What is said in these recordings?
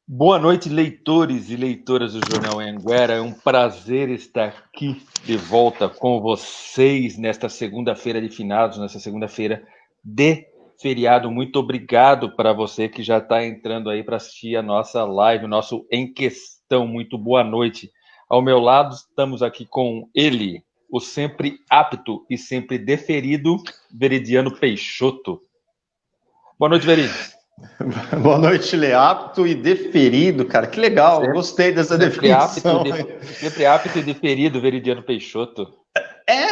Boa noite, leitores e leitoras do Jornal Anhanguera. É um prazer estar aqui de volta com vocês nesta segunda-feira de finados, nesta segunda-feira de feriado. Muito obrigado para você que já está entrando aí para assistir a nossa live, o nosso Em Questão. Muito boa noite. Ao meu lado, estamos aqui com ele, o sempre apto e sempre deferido Veridiano Peixoto. Boa noite, Veri. Boa noite, Leapto e deferido, cara. Que legal, gostei dessa definição. Sempre apto e deferido, Veridiano Peixoto.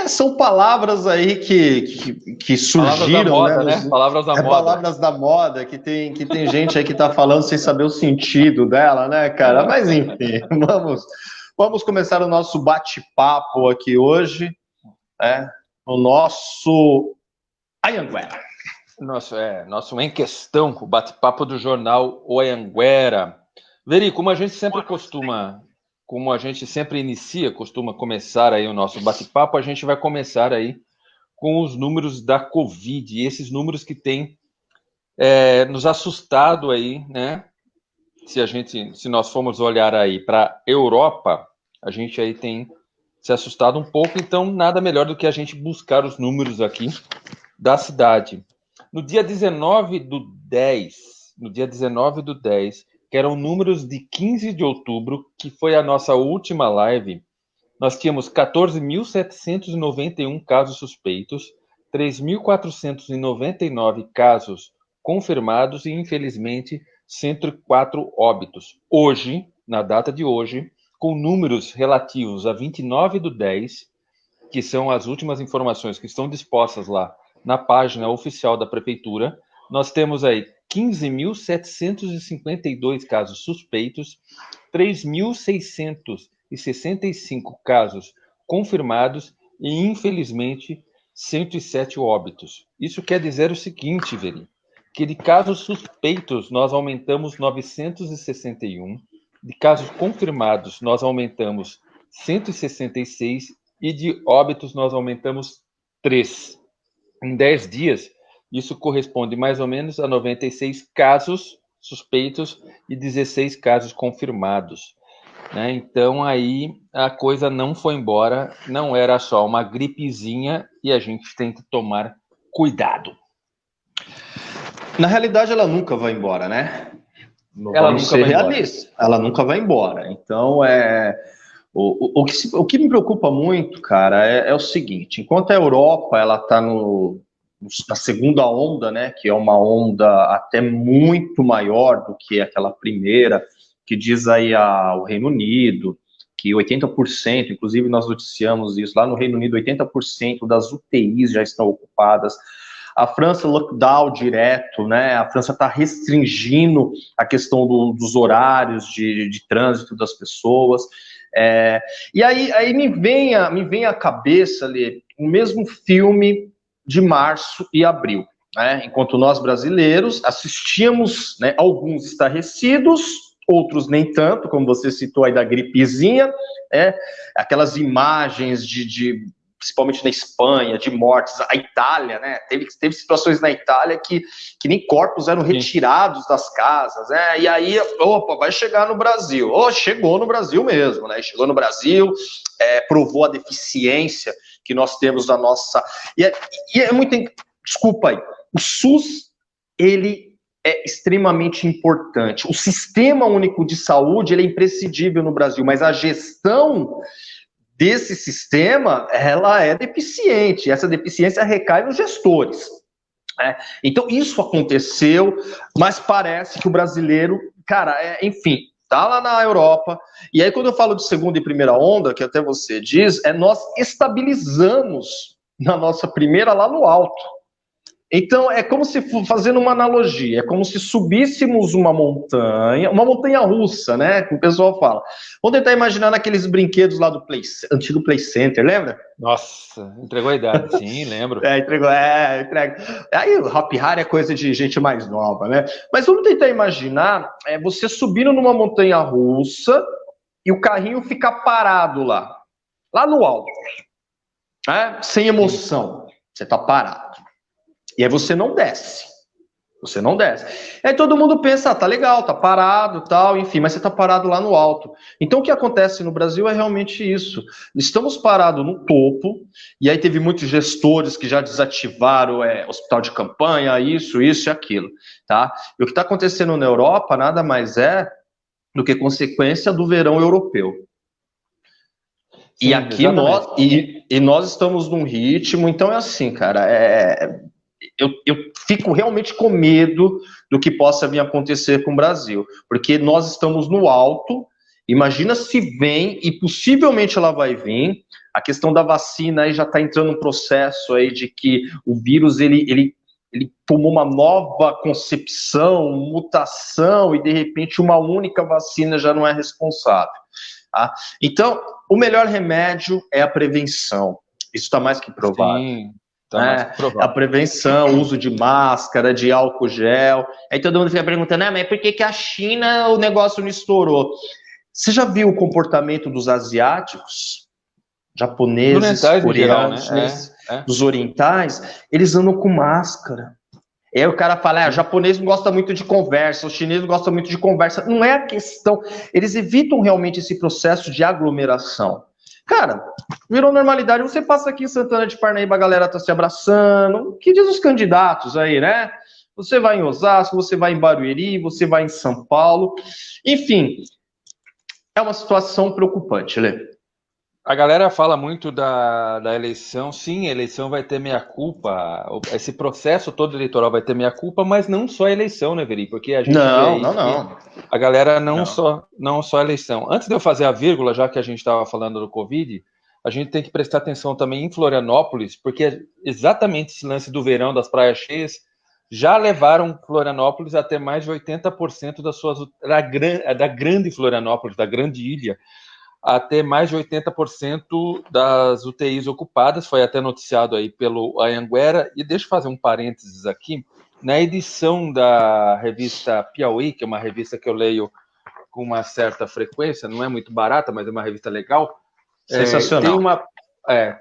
São palavras aí que surgiram, palavras da moda, né? Palavras da moda. Palavras da moda, que tem gente aí que tá falando sem saber o sentido dela, né, cara? Mas enfim, vamos começar o nosso bate-papo aqui hoje, o nosso Anhanguera. Nosso Em Questão, o bate-papo do jornal O Anhanguera. Veri, como a gente sempre costuma começar aí o nosso bate-papo, a gente vai começar aí com os números da Covid, e esses números que têm nos assustado aí, né? Se nós formos olhar aí para a Europa, a gente aí tem se assustado um pouco, então nada melhor do que a gente buscar os números aqui da cidade. No dia 19 do 10, que eram números de 15 de outubro, que foi a nossa última live, nós tínhamos 14.791 casos suspeitos, 3.499 casos confirmados e, infelizmente, 104 óbitos. Hoje, na data de hoje, com números relativos a 29 do 10, que são as últimas informações que estão dispostas lá na página oficial da Prefeitura, nós temos aí 15.752 casos suspeitos, 3.665 casos confirmados e, infelizmente, 107 óbitos. Isso quer dizer o seguinte, Veri, que de casos suspeitos nós aumentamos 961, de casos confirmados nós aumentamos 166 e de óbitos nós aumentamos 3. Em 10 dias, isso corresponde mais ou menos a 96 casos suspeitos e 16 casos confirmados. Né? Então, aí a coisa não foi embora, não era só uma gripezinha e a gente tem que tomar cuidado. Na realidade, ela nunca vai embora, né? Ela nunca vai embora. Ela nunca vai embora. Então, o que me preocupa muito, cara, é o seguinte: enquanto a Europa ela está na segunda onda, né, que é uma onda até muito maior do que aquela primeira, que diz aí o Reino Unido, que 80%, inclusive nós noticiamos isso, lá no Reino Unido, 80% das UTIs já estão ocupadas. A França, lockdown direto, né? A França está restringindo a questão dos horários de trânsito das pessoas. E aí me vem à cabeça ali o mesmo filme de março e abril, né? Enquanto nós brasileiros assistíamos, né, alguns estarrecidos, outros nem tanto, como você citou aí da gripezinha, aquelas imagens principalmente na Espanha, de mortes, a Itália, né? Teve situações na Itália que nem corpos eram retirados das casas, né? E aí, vai chegar no Brasil. Chegou no Brasil mesmo, né? Chegou no Brasil, provou a deficiência que nós temos da nossa... E é muito... Desculpa aí. O SUS, ele é extremamente importante. O Sistema Único de Saúde, ele é imprescindível no Brasil, mas a gestão desse sistema, ela é deficiente. Essa deficiência recai nos gestores. Então, isso aconteceu, mas parece que o brasileiro, cara, enfim, tá lá na Europa. E aí, quando eu falo de segunda e primeira onda, que até você diz, nós estabilizamos na nossa primeira lá no alto. Então, é como se, fazendo uma analogia, é como se subíssemos uma montanha russa, né, que o pessoal fala. Vamos tentar imaginar naqueles brinquedos lá do antigo Play Center, lembra? Nossa, entregou a idade, sim, lembro. Entrega. Aí o Hop Hari é coisa de gente mais nova, né? Mas vamos tentar imaginar você subindo numa montanha russa e o carrinho ficar parado lá no alto, sem emoção. Você tá parado. E aí você não desce. Você não desce. Aí todo mundo pensa, tá legal, tá parado, tal, enfim, mas você tá parado lá no alto. Então o que acontece no Brasil é realmente isso. Estamos parados no topo, e aí teve muitos gestores que já desativaram hospital de campanha, isso e aquilo, tá? E o que está acontecendo na Europa nada mais é do que consequência do verão europeu. Sim, e aqui nós estamos num ritmo, então é assim, cara, eu fico realmente com medo do que possa vir a acontecer com o Brasil, porque nós estamos no alto, imagina se vem, e possivelmente ela vai vir, a questão da vacina aí já está entrando um processo aí de que o vírus, ele tomou uma nova concepção, mutação, e de repente uma única vacina já não é responsável. Tá? Então, o melhor remédio é a prevenção. Isso está mais que provado. Sim, tá mais que provado. A prevenção, uso de máscara, de álcool gel. Aí todo mundo fica perguntando, mas por que a China o negócio não estourou? Você já viu o comportamento dos asiáticos? Japoneses, coreanos, geral, né? Dos orientais, eles andam com máscara. Aí o cara fala, o japonês não gosta muito de conversa, o chinês não gosta muito de conversa. Não é a questão. Eles evitam realmente esse processo de aglomeração. Cara, virou normalidade. Você passa aqui em Santana de Parnaíba, a galera tá se abraçando. O que diz os candidatos aí, né? Você vai em Osasco, você vai em Barueri, você vai em São Paulo. Enfim, é uma situação preocupante, Lê. A galera fala muito da eleição. Sim, a eleição vai ter meia-culpa. Esse processo todo eleitoral vai ter meia-culpa, mas não só a eleição, né, Veri? Porque a gente vê aí não. A galera não só a eleição. Antes de eu fazer a vírgula, já que a gente estava falando do Covid, a gente tem que prestar atenção também em Florianópolis, porque exatamente esse lance do verão, das praias cheias, já levaram Florianópolis a ter mais de 80% da grande Florianópolis, da grande ilha, a ter mais de 80% das UTIs ocupadas. Foi até noticiado aí pelo Anhanguera. E deixa eu fazer um parênteses aqui. Na edição da revista Piauí, que é uma revista que eu leio com uma certa frequência, não é muito barata, mas é uma revista legal. Sensacional.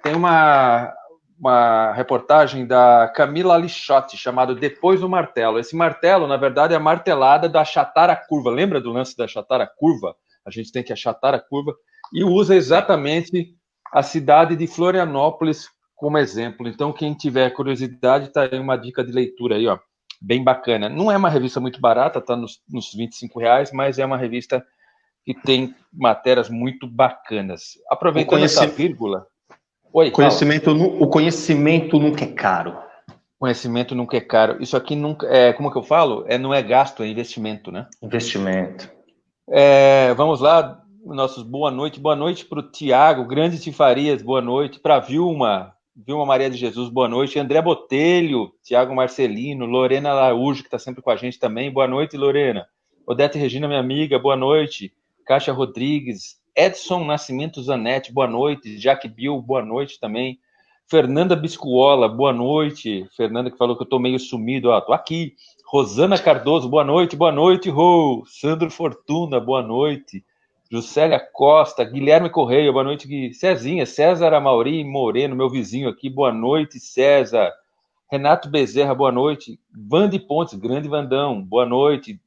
Tem uma reportagem da Camila Lixotti, chamada Depois do Martelo. Esse martelo, na verdade, é a martelada da achatar a curva. Lembra do lance da achatar a curva? A gente tem que achatar a curva. E usa exatamente a cidade de Florianópolis como exemplo. Então, quem tiver curiosidade, tá aí uma dica de leitura aí, ó, bem bacana. Não é uma revista muito barata, tá nos R$25, mas é uma revista que tem matérias muito bacanas. Aproveitando essa vírgula... Oi, o conhecimento nunca é caro. Conhecimento nunca é caro. Isso aqui nunca... como que eu falo? Não é gasto, é investimento, né? Investimento. Vamos lá, nossos boa noite para o Tiago, grande Tifarias, boa noite, para Vilma Maria de Jesus, boa noite, André Botelho, Tiago Marcelino, Lorena Araújo, que está sempre com a gente também, boa noite, Lorena, Odete Regina, minha amiga, boa noite, Kátia Rodrigues, Edson Nascimento Zanetti, boa noite, Jaque Bill, boa noite também, Fernanda Biscuola, boa noite, Fernanda que falou que eu estou meio sumido, tô aqui, Rosana Cardoso, boa noite, Rô. Sandro Fortuna, boa noite. Juscelia Costa, Guilherme Correia, boa noite, Gui. Cezinha, César Amauri Moreno, meu vizinho aqui, boa noite, César. Renato Bezerra, boa noite. Vande Pontes, grande Vandão, boa noite.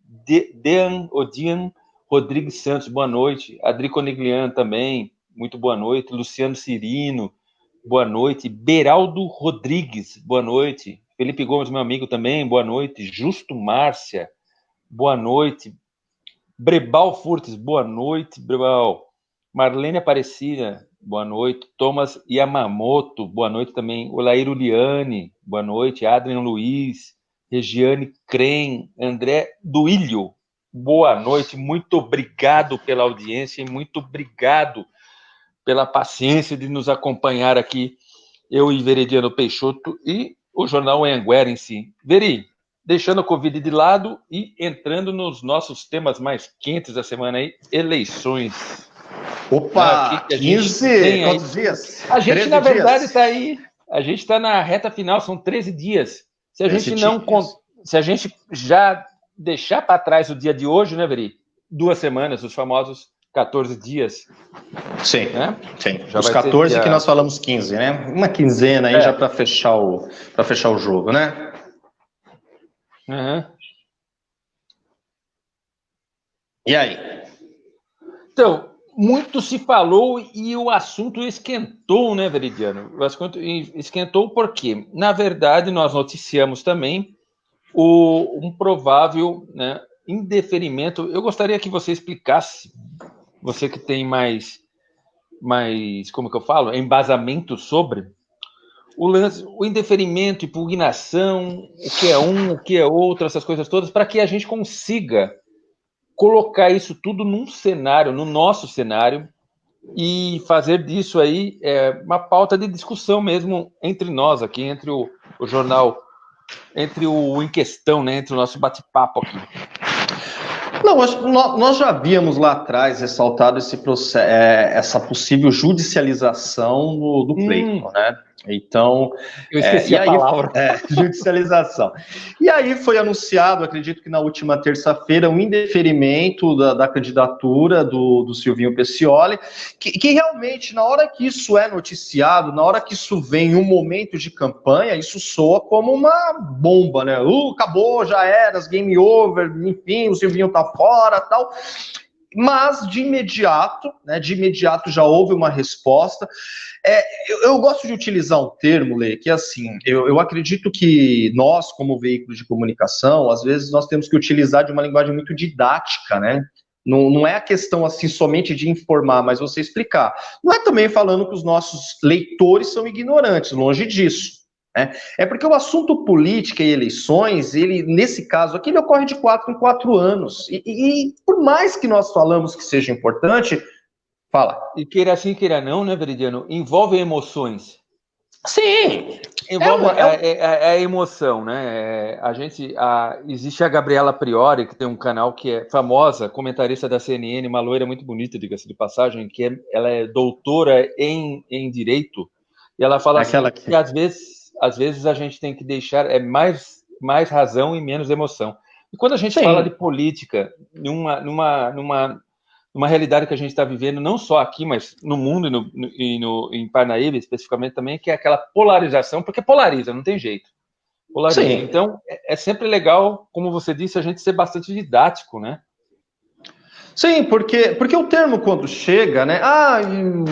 Odian Rodrigues Santos, boa noite. Adri Coniglian também, muito boa noite. Luciano Cirino, boa noite. Beraldo Rodrigues, boa noite. Felipe Gomes, meu amigo também, boa noite. Justo Márcia, boa noite. Brebal Furtes, boa noite, Brebal. Marlene Aparecida, boa noite. Thomas Yamamoto, boa noite também. Olair Uliane, boa noite. Adrian Luiz, Regiane Crem, André Duílio, boa noite. Muito obrigado pela audiência e muito obrigado pela paciência de nos acompanhar aqui, eu e Veridiano Peixoto e o jornal Anhanguera em si. Veri, deixando a Covid de lado e entrando nos nossos temas mais quentes da semana aí, eleições. Opa, 15? Quantos dias? A gente, na verdade, está aí, a gente está na reta final, são 13 dias. Se a gente se a gente já deixar para trás o dia de hoje, né, Veri? 2 semanas, os famosos 14 dias. Sim, né? Sim. Os 14 que nós falamos 15, né? Uma quinzena aí já para fechar o jogo, né? Uhum. E aí? Então, muito se falou e o assunto esquentou, né, Veridiano? O assunto esquentou porque, na verdade, nós noticiamos também um provável, né, indeferimento. Eu gostaria que você explicasse, você que tem mais, como que eu falo, embasamento sobre o lance, o indeferimento, impugnação, o que é um, o que é outro, essas coisas todas, para que a gente consiga colocar isso tudo num cenário, no nosso cenário, e fazer disso aí uma pauta de discussão mesmo entre nós aqui, entre o jornal, entre o Em Questão, né, entre o nosso bate-papo aqui. Não, nós já havíamos lá atrás ressaltado esse processo, essa possível judicialização do pleito, né? Então, eu esqueci a palavra. judicialização. E aí foi anunciado, acredito que na última terça-feira, um indeferimento da candidatura do Silvinho Peccioli, que realmente, na hora que isso é noticiado, na hora que isso vem em um momento de campanha, isso soa como uma bomba, né? Acabou, já era, game over, enfim, o Silvinho tá fora, tal. Mas de imediato já houve uma resposta. Eu gosto de utilizar um termo, Lê, que é assim, eu acredito que nós, como veículo de comunicação, às vezes nós temos que utilizar de uma linguagem muito didática, né? Não é a questão assim somente de informar, mas você explicar. Não é também falando que os nossos leitores são ignorantes, longe disso. É porque o assunto política e eleições, ele, nesse caso aqui, ele ocorre de 4 em 4 anos. E por mais que nós falamos que seja importante, fala. E queira sim, queira não, né, Veridiano? Envolve emoções. Sim. Envolve a emoção, né? Existe a Gabriela Priori, que tem um canal que é famosa, comentarista da CNN, uma loira muito bonita, diga-se de passagem, ela é doutora em Direito, e ela fala assim, que às vezes a gente tem que deixar mais razão e menos emoção. E quando a gente fala de política, numa realidade que a gente está vivendo, não só aqui, mas no mundo em Parnaíba, especificamente também, que é aquela polarização, porque polariza, não tem jeito. Polariza. Sim. Então, é sempre legal, como você disse, a gente ser bastante didático, né? Sim, porque o termo quando chega, né?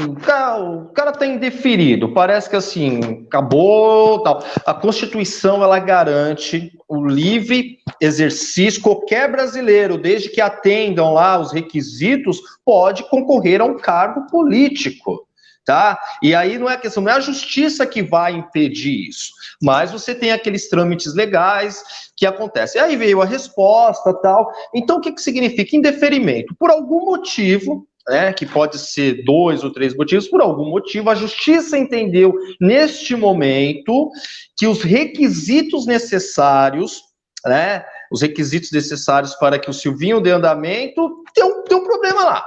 O cara tá indeferido, parece que assim, acabou, tal. A Constituição, ela garante o livre exercício, qualquer brasileiro, desde que atendam lá os requisitos, pode concorrer a um cargo político. Tá? E aí não é a justiça que vai impedir isso, mas você tem aqueles trâmites legais que acontecem. Aí veio a resposta, tal. Então o que significa indeferimento? Por algum motivo, que pode ser 2 ou 3 motivos, por algum motivo a justiça entendeu neste momento que os requisitos necessários, os requisitos necessários para que o Silvinho dê andamento, tem um problema lá.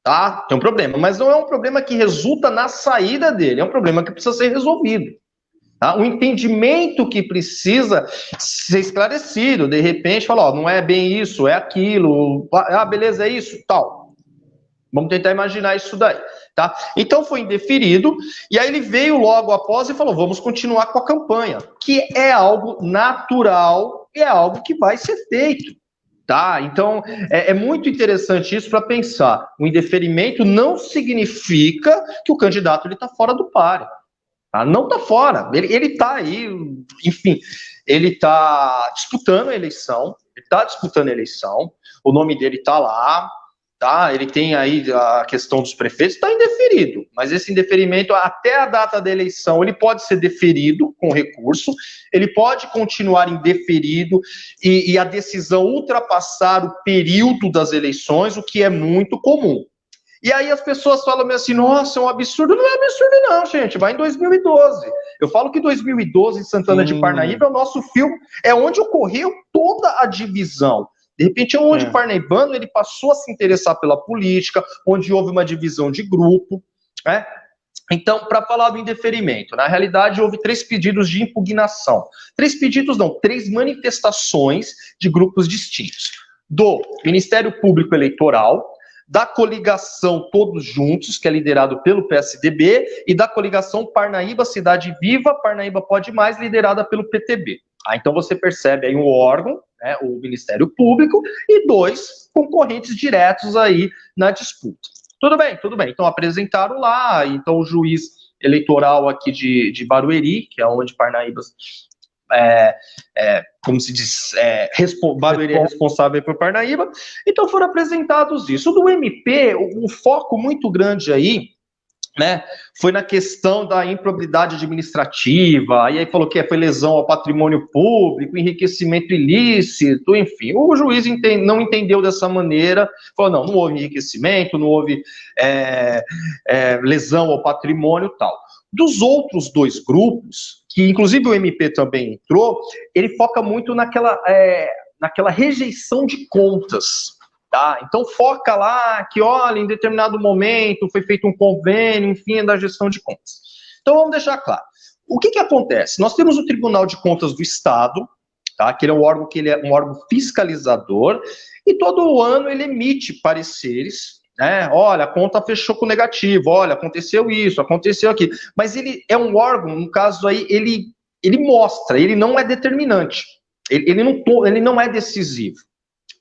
Tá? Tem um problema, mas não é um problema que resulta na saída dele, é um problema que precisa ser resolvido. Tá? Um entendimento que precisa ser esclarecido. De repente, fala, não é bem isso, é aquilo, beleza, é isso, tal. Vamos tentar imaginar isso daí. Tá? Então foi indeferido, e aí ele veio logo após e falou, vamos continuar com a campanha, que é algo natural, é algo que vai ser feito. Tá? Então, é muito interessante isso para pensar. O indeferimento não significa que o candidato está fora do páreo. Tá? Não está fora. Ele está aí, enfim, ele está disputando a eleição, o nome dele está lá, tá? Ele tem aí a questão dos prefeitos, está indeferido, mas esse indeferimento, até a data da eleição, ele pode ser deferido com recurso, ele pode continuar indeferido e a decisão ultrapassar o período das eleições, o que é muito comum. E aí as pessoas falam assim, nossa, é um absurdo. Não é absurdo não, gente, vai em 2012. Eu falo que 2012 em Santana de Parnaíba é o nosso filme, é onde ocorreu toda a divisão. De repente, onde o parnaibano ele passou a se interessar pela política, onde houve uma divisão de grupo, né? Então, para falar do indeferimento, na realidade houve 3 pedidos de impugnação. 3 pedidos não, 3 manifestações de grupos distintos. Do Ministério Público Eleitoral, da coligação Todos Juntos, que é liderado pelo PSDB, e da coligação Parnaíba Cidade Viva, Parnaíba Pode Mais, liderada pelo PTB. Então você percebe aí um órgão, né, o Ministério Público, e 2 concorrentes diretos aí na disputa. Tudo bem. Então apresentaram lá, então o juiz eleitoral aqui de Barueri, que é onde Parnaíba, como se diz, Barueri é responsável por Parnaíba, então foram apresentados isso. O do MP, o foco muito grande aí, né, foi na questão da improbidade administrativa, e aí falou que foi lesão ao patrimônio público, enriquecimento ilícito, enfim. O juiz não entendeu dessa maneira, falou, não houve enriquecimento, não houve lesão ao patrimônio e tal. Dos outros 2 grupos, que inclusive o MP também entrou, ele foca muito naquela rejeição de contas. Tá? Então foca lá que, olha, em determinado momento foi feito um convênio, enfim, da gestão de contas. Então vamos deixar claro. O que acontece? Nós temos o Tribunal de Contas do Estado, tá? Que ele é um órgão fiscalizador, e todo ano ele emite pareceres, né? Olha, a conta fechou com negativo, olha, aconteceu isso, aconteceu aquilo. Mas ele é um órgão, no caso aí, ele mostra, ele não é determinante, ele não é decisivo.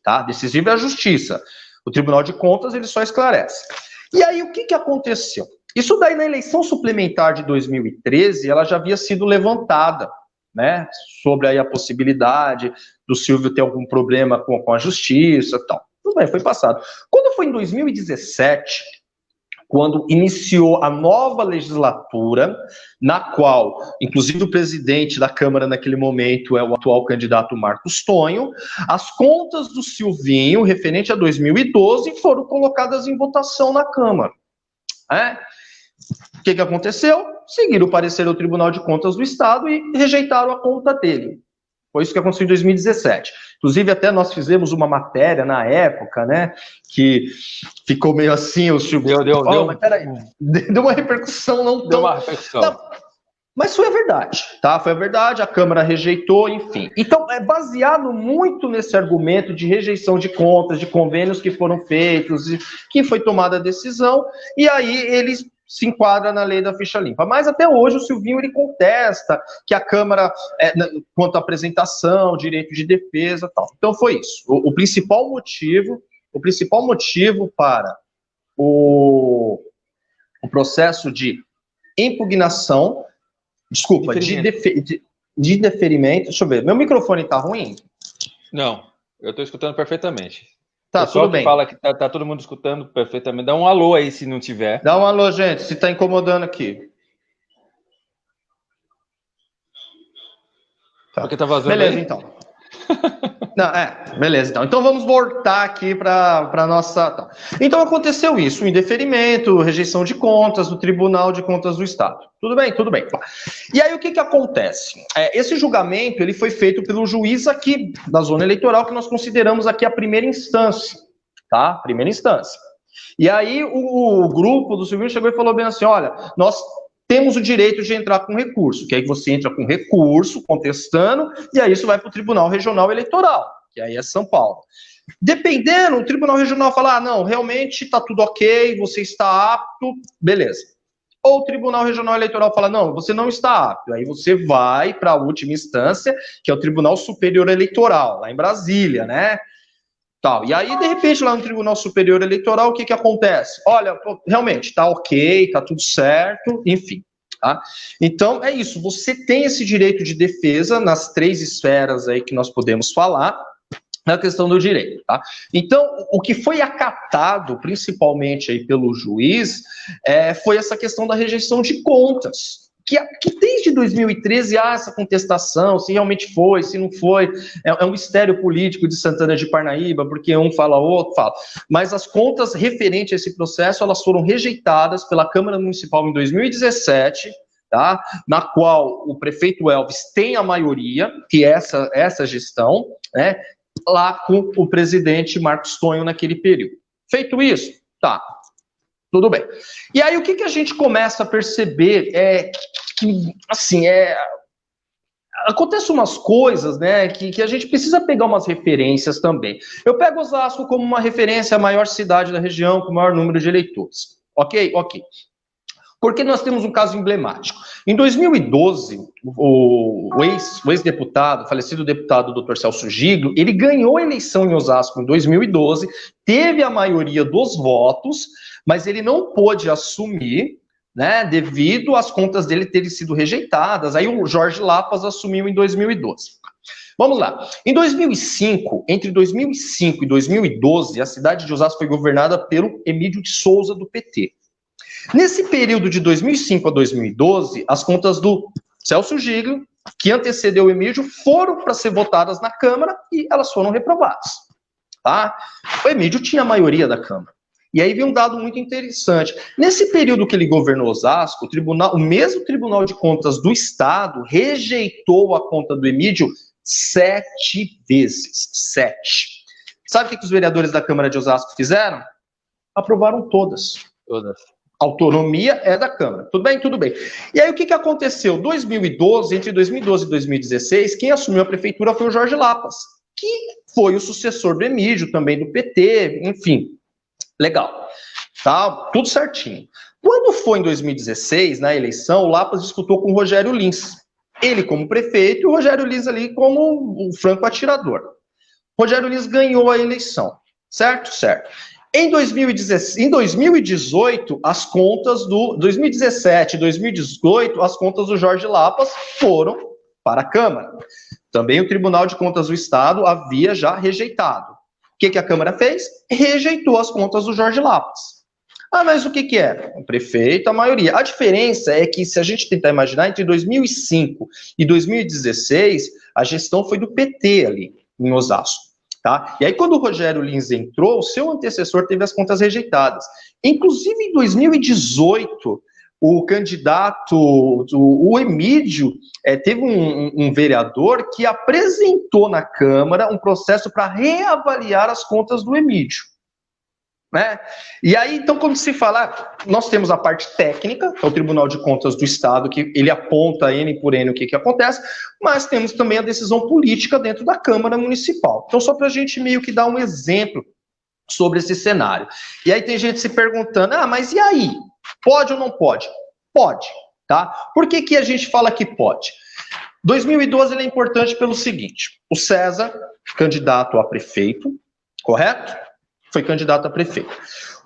Tá? Decisivo é a justiça. O Tribunal de Contas, ele só esclarece. E aí, o que aconteceu? Isso daí, na eleição suplementar de 2013, ela já havia sido levantada, né? Sobre aí a possibilidade do Silvio ter algum problema com a justiça e tal. Tudo bem, foi passado. Quando foi em 2017, quando iniciou a nova legislatura, na qual, inclusive, o presidente da Câmara naquele momento é o atual candidato Marcos Tonho, as contas do Silvinho, referente a 2012, foram colocadas em votação na Câmara. O que aconteceu? Seguiram o parecer do Tribunal de Contas do Estado e rejeitaram a conta dele. Foi isso que aconteceu em 2017. Inclusive, até nós fizemos uma matéria na época, né? Que ficou meio assim, o Silvio... Mas peraí, deu uma repercussão, não tão... Deu uma repercussão. Não, mas foi a verdade, tá? Foi a verdade, a Câmara rejeitou, enfim. Então, é baseado muito nesse argumento de rejeição de contas, de convênios que foram feitos, e que foi tomada a decisão, e aí eles se enquadra na lei da ficha limpa. Mas até hoje o Silvinho ele contesta que a Câmara, quanto à apresentação, direito de defesa e tal. Então foi isso. O principal motivo para o processo de impugnação, desculpa, de deferimento, deixa eu ver, meu microfone tá ruim? Não, eu estou escutando perfeitamente. Tá, tudo bem. Fala que tá todo mundo escutando perfeitamente. Dá um alô aí se não tiver. Dá um alô, gente, se tá incomodando aqui. Tá. Porque tá vazando. Beleza, aí? então. Não, beleza, então. Então vamos voltar aqui para nossa... Então aconteceu isso, o indeferimento, rejeição de contas do Tribunal de Contas do Estado. Tudo bem? Tudo bem. E aí o que acontece? Esse julgamento ele foi feito pelo juiz aqui da zona eleitoral, que nós consideramos aqui a primeira instância, tá? Primeira instância. E aí o grupo do Silvinho chegou e falou bem assim, olha, nós temos o direito de entrar com recurso, que aí você entra com recurso, contestando, e aí isso vai para o Tribunal Regional Eleitoral, que aí é São Paulo. Dependendo, o Tribunal Regional fala, não, realmente está tudo ok, você está apto, beleza. Ou o Tribunal Regional Eleitoral fala, não, você não está apto, aí você vai para a última instância, que é o Tribunal Superior Eleitoral, lá em Brasília, né? Tal. E aí, de repente, lá no Tribunal Superior Eleitoral, o que acontece? Olha, realmente, está ok, está tudo certo, enfim. Tá? Então, é isso. Você tem esse direito de defesa nas 3 esferas aí que nós podemos falar na questão do direito. Tá? Então, o que foi acatado, principalmente aí pelo juiz, foi essa questão da rejeição de contas. Que desde 2013 há essa contestação, se realmente foi, se não foi, é um mistério político de Santana de Parnaíba, porque um fala, outro fala, mas as contas referentes a esse processo, elas foram rejeitadas pela Câmara Municipal em 2017, tá? Na qual o prefeito Elvis tem a maioria, que é essa gestão, né? Lá com o presidente Marcos Tonho naquele período. Feito isso, tá. Tudo bem. E aí, o que a gente começa a perceber que assim, acontecem umas coisas, né, que a gente precisa pegar umas referências também. Eu pego Osasco como uma referência, a maior cidade da região, com o maior número de eleitores. Ok? Ok. Porque nós temos um caso emblemático. Em 2012, o ex-deputado, falecido deputado Dr. Celso Giglio, ele ganhou a eleição em Osasco em 2012, teve a maioria dos votos, mas ele não pôde assumir, né, devido às contas dele terem sido rejeitadas. Aí o Jorge Lapas assumiu em 2012. Vamos lá. Em 2005, entre 2005 e 2012, a cidade de Osasco foi governada pelo Emílio de Souza, do PT. Nesse período de 2005 a 2012, as contas do Celso Giglio, que antecedeu o Emílio, foram para ser votadas na Câmara e elas foram reprovadas. Tá? O Emílio tinha a maioria da Câmara. E aí vem um dado muito interessante. Nesse período que ele governou Osasco, o mesmo Tribunal de Contas do Estado rejeitou a conta do Emílio 7 vezes. 7. Sabe o que os vereadores da Câmara de Osasco fizeram? Aprovaram todas. Todas. Autonomia é da Câmara. Tudo bem? Tudo bem. E aí o que aconteceu? Entre 2012 e 2016, quem assumiu a prefeitura foi o Jorge Lapas, que foi o sucessor do Emílio, também do PT, enfim. Legal. Tá, tudo certinho. Quando foi em 2016, na eleição, o Lapas disputou com o Rogério Lins. Ele como prefeito e o Rogério Lins ali como o franco atirador. Rogério Lins ganhou a eleição. Certo? Certo. Em 2018, as contas do 2017 e 2018, as contas do Jorge Lapas foram para a Câmara. Também o Tribunal de Contas do Estado havia já rejeitado. O que a Câmara fez? Rejeitou as contas do Jorge Lapas. Ah, mas o que é? O prefeito, a maioria. A diferença é que, se a gente tentar imaginar, entre 2005 e 2016, a gestão foi do PT ali, em Osasco. Tá? E aí, quando o Rogério Lins entrou, o seu antecessor teve as contas rejeitadas. Inclusive, em 2018, o candidato, o Emílio, teve um vereador que apresentou na Câmara um processo para reavaliar as contas do Emílio. Né? E aí, então, quando se fala, nós temos a parte técnica, que é o Tribunal de Contas do Estado, que ele aponta N por N o que acontece, mas temos também a decisão política dentro da Câmara Municipal. Então, só para a gente meio que dar um exemplo sobre esse cenário. E aí tem gente se perguntando, mas e aí? Pode ou não pode? Pode, tá? Por que a gente fala que pode? 2012 ele é importante pelo seguinte, o César, candidato a prefeito, correto? Foi candidato a prefeito.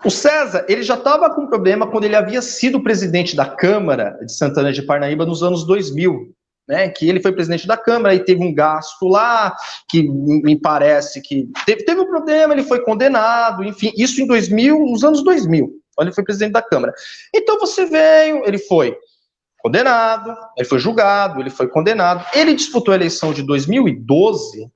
O César, ele já estava com problema quando ele havia sido presidente da Câmara de Santana de Parnaíba nos anos 2000, né, que ele foi presidente da Câmara e teve um gasto lá, que me parece que teve um problema, ele foi condenado, enfim, isso em 2000, nos anos 2000, quando ele foi presidente da Câmara. Então você veio, ele foi condenado, ele foi julgado, ele foi condenado, ele disputou a eleição de 2012,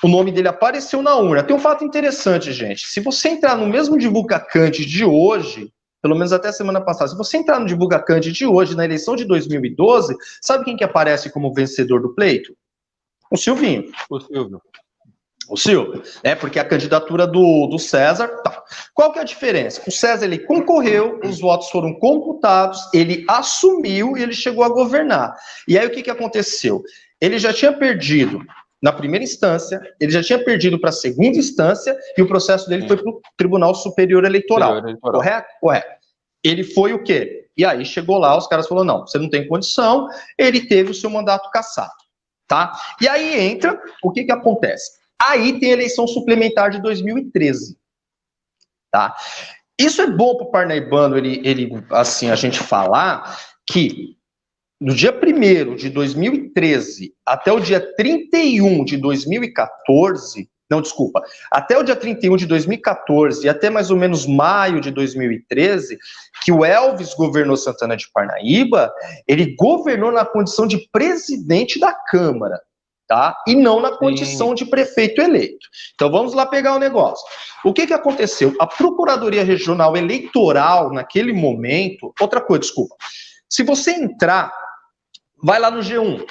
o nome dele apareceu na urna. Tem um fato interessante, gente. Se você entrar no mesmo DivulgaCante de hoje, pelo menos até semana passada, se você entrar no DivulgaCante de hoje, na eleição de 2012, sabe quem que aparece como vencedor do pleito? O Silvinho. O Silvio, né? Porque a candidatura do César... Tá. Qual que é a diferença? O César, ele concorreu, os votos foram computados, ele assumiu e ele chegou a governar. E aí o que aconteceu? Ele já tinha perdido na primeira instância, ele já tinha perdido para a segunda instância e o processo dele foi para o Tribunal Superior Eleitoral. Correto? Correto. Ele foi o quê? E aí chegou lá, os caras falaram, não, você não tem condição, ele teve o seu mandato cassado. Tá? E aí entra, o que acontece? Aí tem a eleição suplementar de 2013. Tá? Isso é bom para o parnaibano, ele, assim, a gente falar que do dia 1º de 2013 até o dia 31 de 2014, até o dia 31 de 2014 e até mais ou menos maio de 2013, que o Elvis governou Santana de Parnaíba, ele governou na condição de presidente da Câmara, tá? E não na condição de prefeito eleito. Então vamos lá pegar o negócio. O que aconteceu? A Procuradoria Regional Eleitoral, naquele momento, outra coisa, se você entrar, vai lá no G1,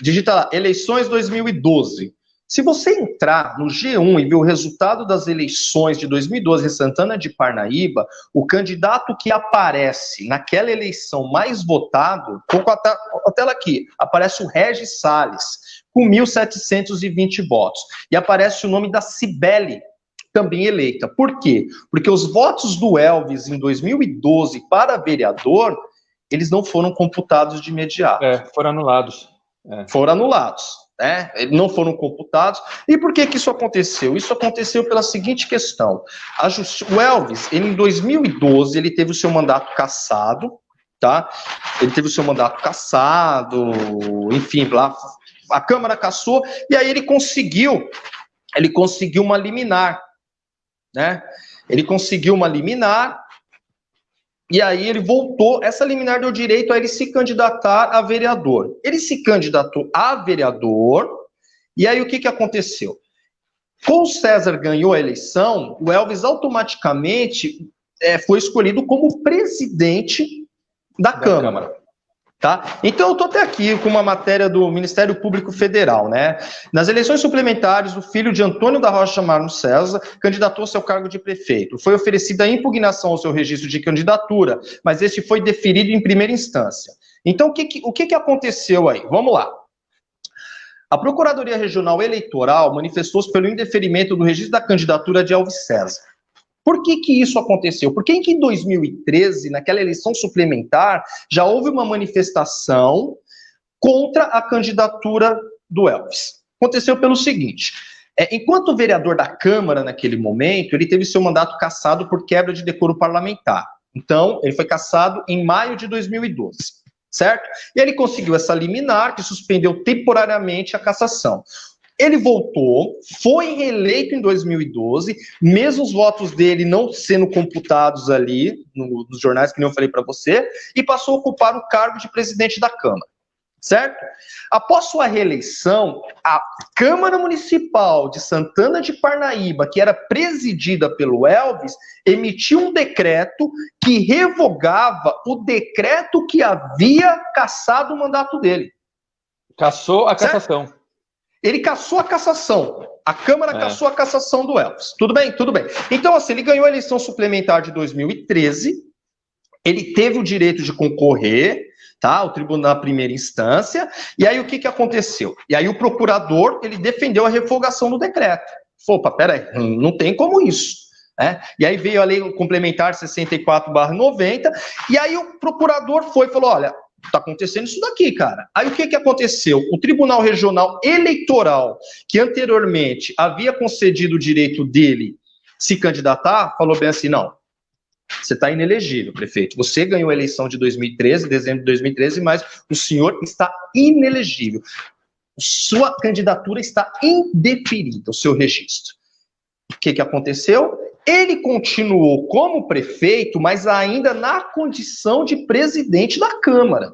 digita lá, eleições 2012. Se você entrar no G1 e ver o resultado das eleições de 2012 em Santana de Parnaíba, o candidato que aparece naquela eleição mais votado, vou com a tela aqui, aparece o Regis Salles, com 1.720 votos. E aparece o nome da Cibele, também eleita. Por quê? Porque os votos do Elvis em 2012 para vereador, eles não foram computados de imediato. Foram anulados. Foram anulados, né? Não foram computados. E por que isso aconteceu? Isso aconteceu pela seguinte questão. O Elvis, ele, em 2012, ele teve o seu mandato cassado, tá? Ele teve o seu mandato cassado, enfim, lá a Câmara cassou, e aí ele conseguiu uma liminar, né? Ele conseguiu uma liminar, e aí ele voltou, essa liminar deu direito a ele se candidatar a vereador. Ele se candidatou a vereador, e aí o que aconteceu? Com o César ganhou a eleição, o Elvis automaticamente foi escolhido como presidente da Câmara. Tá? Então eu estou até aqui com uma matéria do Ministério Público Federal, né? Nas eleições suplementares, o filho de Antônio da Rocha Marno César candidatou-se ao cargo de prefeito. Foi oferecida a impugnação ao seu registro de candidatura, mas este foi deferido em primeira instância. Então o que aconteceu aí? Vamos lá. A Procuradoria Regional Eleitoral manifestou-se pelo indeferimento do registro da candidatura de Elvis César. Por que isso aconteceu? Porque em 2013, naquela eleição suplementar, já houve uma manifestação contra a candidatura do Elvis. Aconteceu pelo seguinte, enquanto vereador da Câmara naquele momento, ele teve seu mandato cassado por quebra de decoro parlamentar. Então, ele foi cassado em maio de 2012, certo? E ele conseguiu essa liminar que suspendeu temporariamente a cassação. Ele voltou, foi reeleito em 2012, mesmo os votos dele não sendo computados ali nos jornais, que nem eu falei para você, e passou a ocupar o cargo de presidente da Câmara, certo? Após sua reeleição, a Câmara Municipal de Santana de Parnaíba, que era presidida pelo Elvis, emitiu um decreto que revogava o decreto que havia cassado o mandato dele. Cassou a cassação. Ele cassou a cassação. A Câmara cassou a cassação do Elvis. Tudo bem? Tudo bem. Então, assim, ele ganhou a eleição suplementar de 2013. Ele teve o direito de concorrer, tá? Ao tribunal da primeira instância. E aí, o que aconteceu? E aí, o procurador, ele defendeu a revogação do decreto. Opa, peraí, não tem como isso. E aí veio a lei complementar 64/90. E aí, o procurador falou, olha, tá acontecendo isso daqui, cara. Aí o que aconteceu? O Tribunal Regional Eleitoral, que anteriormente havia concedido o direito dele se candidatar, falou bem assim, não, você está inelegível, prefeito. Você ganhou a eleição de 2013, dezembro de 2013, mas o senhor está inelegível. Sua candidatura está indeferida, o seu registro. O que aconteceu? Ele continuou como prefeito, mas ainda na condição de presidente da Câmara.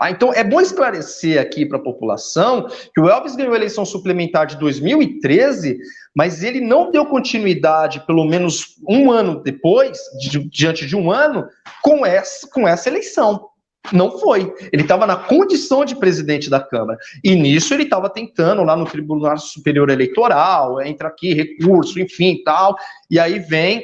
Então, é bom esclarecer aqui para a população que o Elvis ganhou a eleição suplementar de 2013, mas ele não deu continuidade, pelo menos um ano depois, diante de um ano, com essa eleição. Não foi. Ele estava na condição de presidente da Câmara. E nisso ele estava tentando lá no Tribunal Superior Eleitoral, entra aqui, recurso, enfim, tal. E aí vem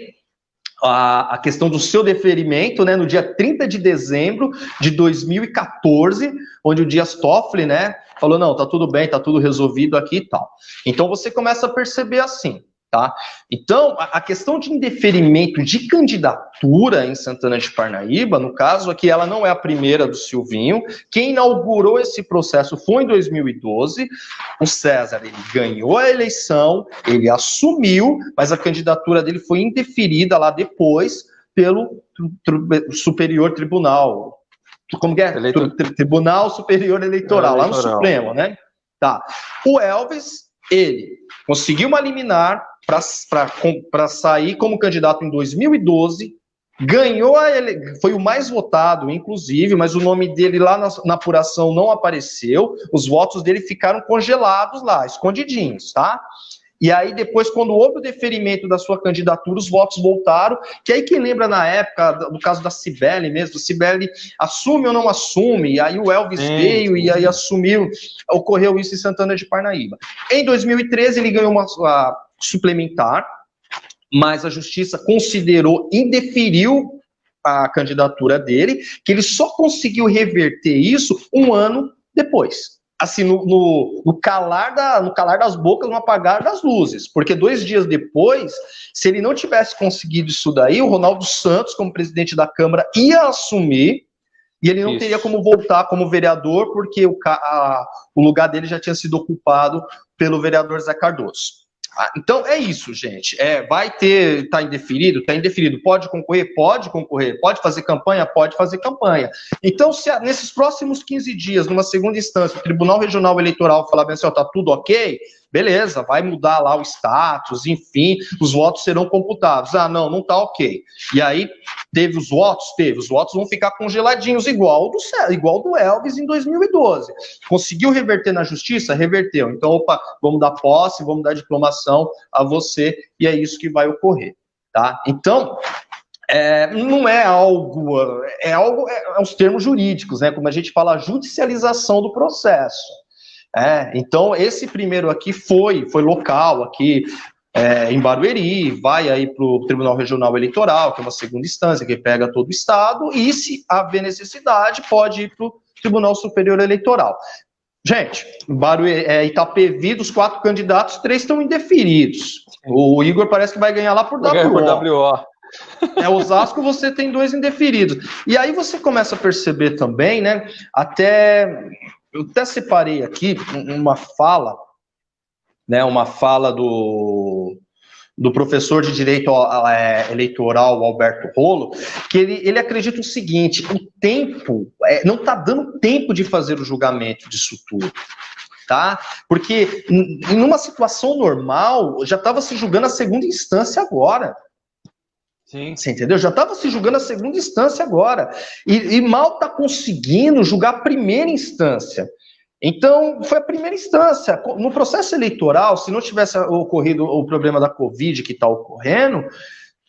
a questão do seu deferimento, né, no dia 30 de dezembro de 2014, onde o Dias Toffoli, né, falou, não, tá tudo bem, tá tudo resolvido aqui e tal. Então você começa a perceber assim, tá? Então, a questão de indeferimento de candidatura em Santana de Parnaíba, no caso aqui, ela não é a primeira do Silvinho. Quem inaugurou esse processo foi em 2012. O César, ele ganhou a eleição, ele assumiu, mas a candidatura dele foi indeferida lá depois pelo Superior Tribunal. Como que é? Tribunal Superior Eleitoral, lá no Supremo, né? Tá. O Elvis, ele conseguiu uma liminar para sair como candidato em 2012, ganhou foi o mais votado, inclusive, mas o nome dele lá na apuração não apareceu, os votos dele ficaram congelados lá, escondidinhos, tá? E aí depois, quando houve o deferimento da sua candidatura, os votos voltaram, que aí quem lembra na época, do caso da Cibele mesmo, Cibele assume ou não assume, e aí o Elvis veio e aí assumiu, ocorreu isso em Santana de Parnaíba. Em 2013 ele ganhou uma suplementar, mas a justiça considerou, indeferiu a candidatura dele, que ele só conseguiu reverter isso um ano depois. assim, no calar das bocas, no apagar das luzes, porque 2 dias depois, se ele não tivesse conseguido isso daí, o Ronaldo Santos, como presidente da Câmara, ia assumir, e ele não teria como voltar como vereador, porque o lugar dele já tinha sido ocupado pelo vereador Zé Cardoso. Então é isso, gente. Vai ter, tá indeferido, pode concorrer, pode fazer campanha, Então, se nesses próximos 15 dias, numa segunda instância, o Tribunal Regional Eleitoral falar bem assim, ó, tá tudo ok, beleza, vai mudar lá o status, enfim, os votos serão computados. Não tá ok. E aí, teve os votos vão ficar congeladinhos, igual do Elvis em 2012. Conseguiu reverter na justiça? Reverteu. Então, vamos dar posse, vamos dar diplomação a você, e é isso que vai ocorrer, tá? Então, não é algo, é os termos jurídicos, né? Como a gente fala, a judicialização do processo. Então, esse primeiro aqui foi local, aqui em Barueri, vai aí para o Tribunal Regional Eleitoral, que é uma segunda instância, que pega todo o estado, e se haver necessidade, pode ir para o Tribunal Superior Eleitoral. Gente, Itapevi, dos 4 candidatos, 3 estão indeferidos. O Igor parece que vai ganhar lá por WO. Osasco, você tem 2 indeferidos. E aí você começa a perceber também, né, eu até separei aqui uma fala, né, do professor de Direito Eleitoral, Alberto Rolo, que ele acredita o seguinte: o tempo, não está dando tempo de fazer o julgamento disso tudo, tá? Porque em uma situação normal, já estava se julgando a segunda instância agora. Sim. Você entendeu? Já estava se julgando a segunda instância agora. E mal está conseguindo julgar a primeira instância. Então, foi a primeira instância. No processo eleitoral, se não tivesse ocorrido o problema da Covid que está ocorrendo,